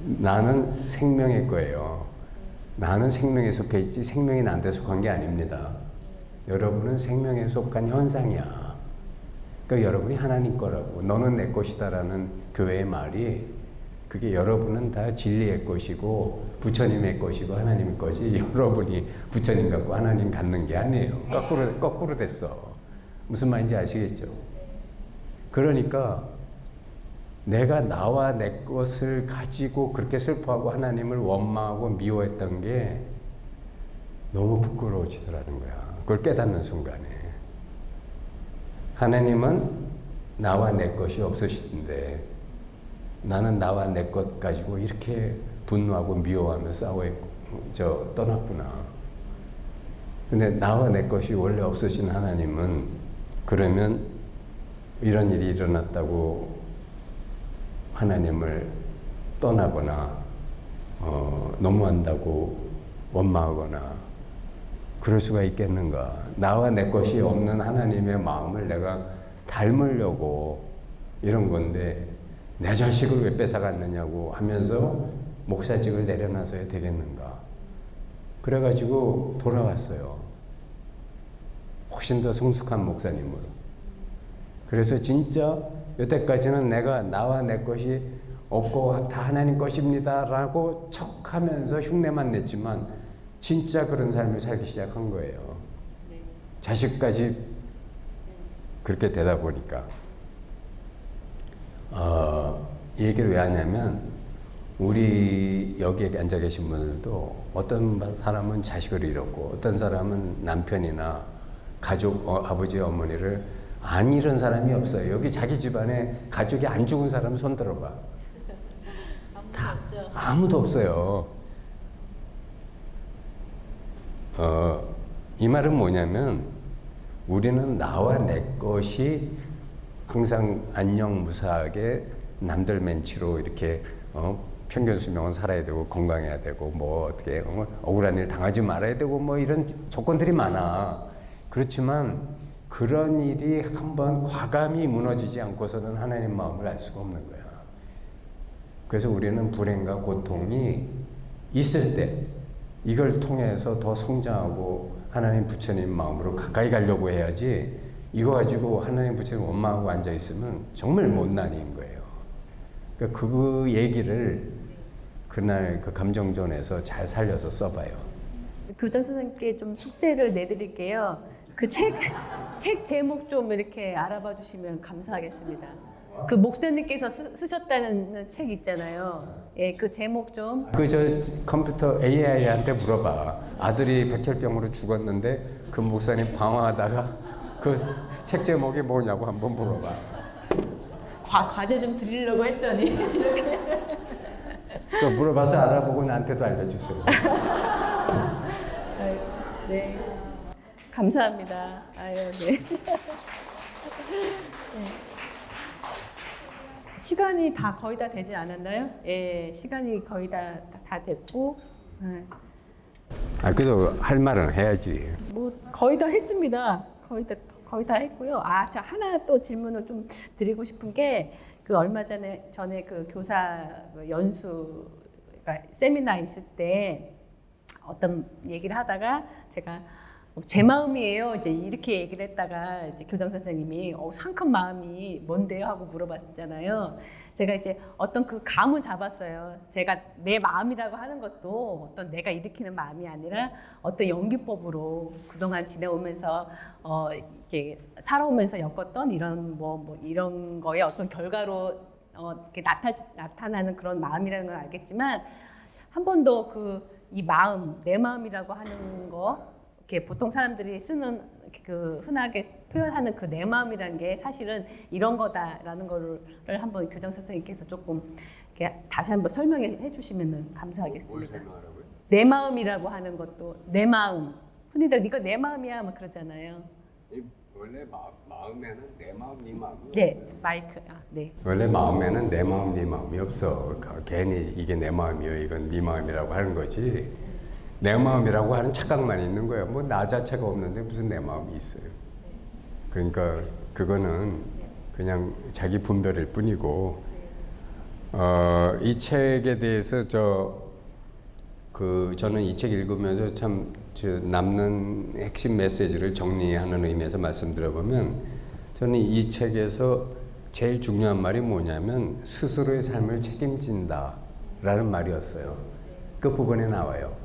나는 생명의 거예요. 나는 생명에 속해 있지 생명이 나한테 속한 게 아닙니다. 여러분은 생명에 속한 현상이야. 그러니까 여러분이 하나님 거라고. 너는 내 것이다라는 교회의 말이 그게 여러분은 다 진리의 것이고 부처님의 것이고 하나님의 것이 여러분이 부처님 갖고 하나님 갖는 게 아니에요. 거꾸로 됐어. 무슨 말인지 아시겠죠? 그러니까 내가 나와 내 것을 가지고 그렇게 슬퍼하고 하나님을 원망하고 미워했던 게 너무 부끄러워지더라는 거야. 그걸 깨닫는 순간에. 하나님은 나와 내 것이 없으신데 나는 나와 내 것 가지고 이렇게 분노하고 미워하며 떠났구나. 근데 나와 내 것이 원래 없으신 하나님은 그러면 이런 일이 일어났다고 하나님을 떠나거나 너무한다고 원망하거나 그럴 수가 있겠는가. 나와 내 것이 없는 하나님의 마음을 내가 닮으려고 이런 건데 내 자식을 왜 뺏어갔느냐고 하면서 목사직을 내려놔서야 되겠는가. 그래가지고 돌아왔어요. 훨씬 더 성숙한 목사님으로. 그래서 진짜 여태까지는 내가 나와 내 것이 없고 다 하나님 것입니다 라고 척하면서 흉내만 냈지만 진짜 그런 삶을 살기 시작한 거예요. 네. 자식까지 그렇게 되다 보니까 이 얘기를 왜 하냐면 우리 여기에 앉아 계신 분들도 어떤 사람은 자식을 잃었고 어떤 사람은 남편이나 가족 아버지 어머니를 안 잃은 사람이 없어요. 여기 자기 집안에 가족이 안 죽은 사람 손 들어봐. 아무도 없어요. 이 말은 뭐냐면 우리는 나와 내 것이 항상 안녕무사하게 남들 맨치로 이렇게 평균 수명은 살아야 되고 건강해야 되고 뭐 어떻게 억울한 일 당하지 말아야 되고 뭐 이런 조건들이 많아. 그렇지만 그런 일이 한번 과감히 무너지지 않고서는 하나님 마음을 알 수가 없는 거야. 그래서 우리는 불행과 고통이 있을 때 이걸 통해서 더 성장하고 하나님 부처님 마음으로 가까이 가려고 해야지 이거 가지고 하나님 부처님 원망하고 앉아 있으면 정말 못난이인 거예요. 그러니까 그 얘기를 그날 그 감정존에서 잘 살려서 써봐요. 교장 선생님께 좀 숙제를 내드릴게요. 그 책 제목 좀 이렇게 알아봐 주시면 감사하겠습니다. 그 목사님께서 쓰셨다는 책 있잖아요. 예, 그 제목 좀. 그 저 컴퓨터 AI한테 물어봐. 아들이 백혈병으로 죽었는데 그 목사님 방황하다가 그 책 제목이 뭐냐고 한번 물어봐. 과제 좀 드리려고 했더니 그 물어봐서 알아보고 나한테도 알려주세요. 아유, 네. 감사합니다. 아유, 네. 시간이 거의 다 되지 않았나요? 예, 시간이 거의 다 됐고. 네. 그래도 할 말은 해야지. 뭐 거의 다 했습니다. 거의 다 했고요. 자 하나 또 질문을 좀 드리고 싶은 게 그 얼마 전에 그 교사 연수 세미나 있을 때 어떤 얘기를 하다가 제가 제 마음이에요. 이제 이렇게 얘기를 했다가 이제 교장 선생님이 상큼 마음이 뭔데요? 하고 물어봤잖아요. 제가 이제 어떤 그 감을 잡았어요. 제가 내 마음이라고 하는 것도 어떤 내가 일으키는 마음이 아니라 어떤 연기법으로 그동안 지내오면서 이렇게 살아오면서 겪었던 이런 뭐 이런 거에 어떤 결과로 이렇게 나타나는 그런 마음이라는 걸 알겠지만 한 번도 이 마음, 내 마음이라고 하는 거 이렇게 보통 사람들이 쓰는 그 흔하게 표현하는 그 내 마음이라는 게 사실은 이런 거다라는 거를 한번 교장 선생님께서 조금 이렇게 다시 한번 설명해 주시면 감사하겠습니다. 내 마음이라고 하는 것도 내 마음. 흔히들 이거 내 마음이야 막 그러잖아요. 원래 마음에는 내 마음, 네 마음이 네, 마이크. 네. 원래 마음에는 내 마음, 네 마음이 없어. 괜히 이게 내 마음이요, 이건 네 마음이라고 하는 거지. 내 마음이라고 하는 착각만 있는 거야. 뭐 나 자체가 없는데 무슨 내 마음이 있어요. 그러니까 그거는 그냥 자기 분별일 뿐이고 이 책에 대해서 저는 이 책 읽으면서 참 남는 핵심 메시지를 정리하는 의미에서 말씀드려보면 저는 이 책에서 제일 중요한 말이 뭐냐면 스스로의 삶을 책임진다 라는 말이었어요. 끝부분에 나와요.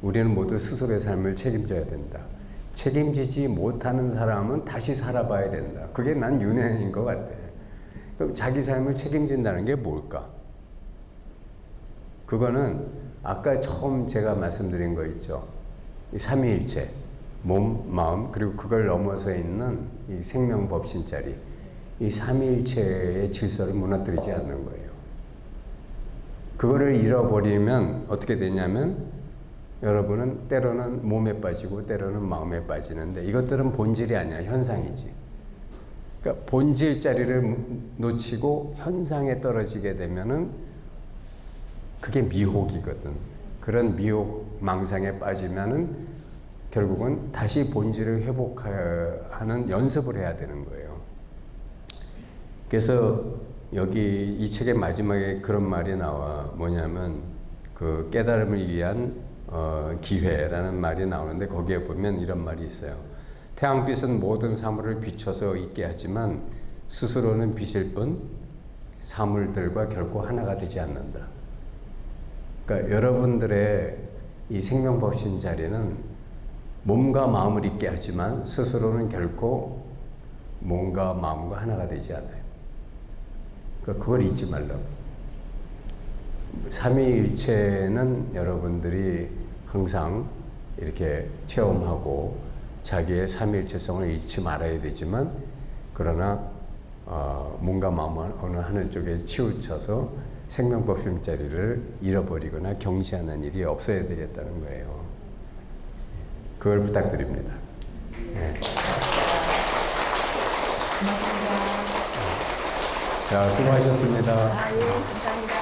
우리는 모두 스스로의 삶을 책임져야 된다. 책임지지 못하는 사람은 다시 살아봐야 된다. 그게 난 윤회인 것 같아. 그럼 자기 삶을 책임진다는 게 뭘까? 그거는 아까 처음 제가 말씀드린 거 있죠. 이 삼위일체, 몸, 마음, 그리고 그걸 넘어서 있는 이 생명법신자리, 이 삼위일체의 질서를 무너뜨리지 않는 거예요. 그거를 잃어버리면 어떻게 되냐면 여러분은 때로는 몸에 빠지고 때로는 마음에 빠지는데 이것들은 본질이 아니야. 현상이지. 그러니까 본질 자리를 놓치고 현상에 떨어지게 되면은 그게 미혹이거든. 그런 미혹 망상에 빠지면은 결국은 다시 본질을 회복하는 연습을 해야 되는 거예요. 그래서 여기 이 책의 마지막에 그런 말이 나와. 뭐냐면 그 깨달음을 위한 기회라는 말이 나오는데 거기에 보면 이런 말이 있어요. 태양빛은 모든 사물을 비춰서 있게 하지만 스스로는 빛일 뿐 사물들과 결코 하나가 되지 않는다. 그러니까 여러분들의 이 생명법신 자리는 몸과 마음을 있게 하지만 스스로는 결코 몸과 마음과 하나가 되지 않아요. 그러니까 그걸 잊지 말라고. 삼위일체는 여러분들이 항상 이렇게 체험하고 자기의 삼위일체성을 잃지 말아야 되지만 그러나 몸과 마음을 어느 하는 쪽에 치우쳐서 생명법심 자리를 잃어버리거나 경시하는 일이 없어야 되겠다는 거예요. 그걸 부탁드립니다. 네. 고맙습니다. 자, 수고하셨습니다. 아, 예, 감사합니다.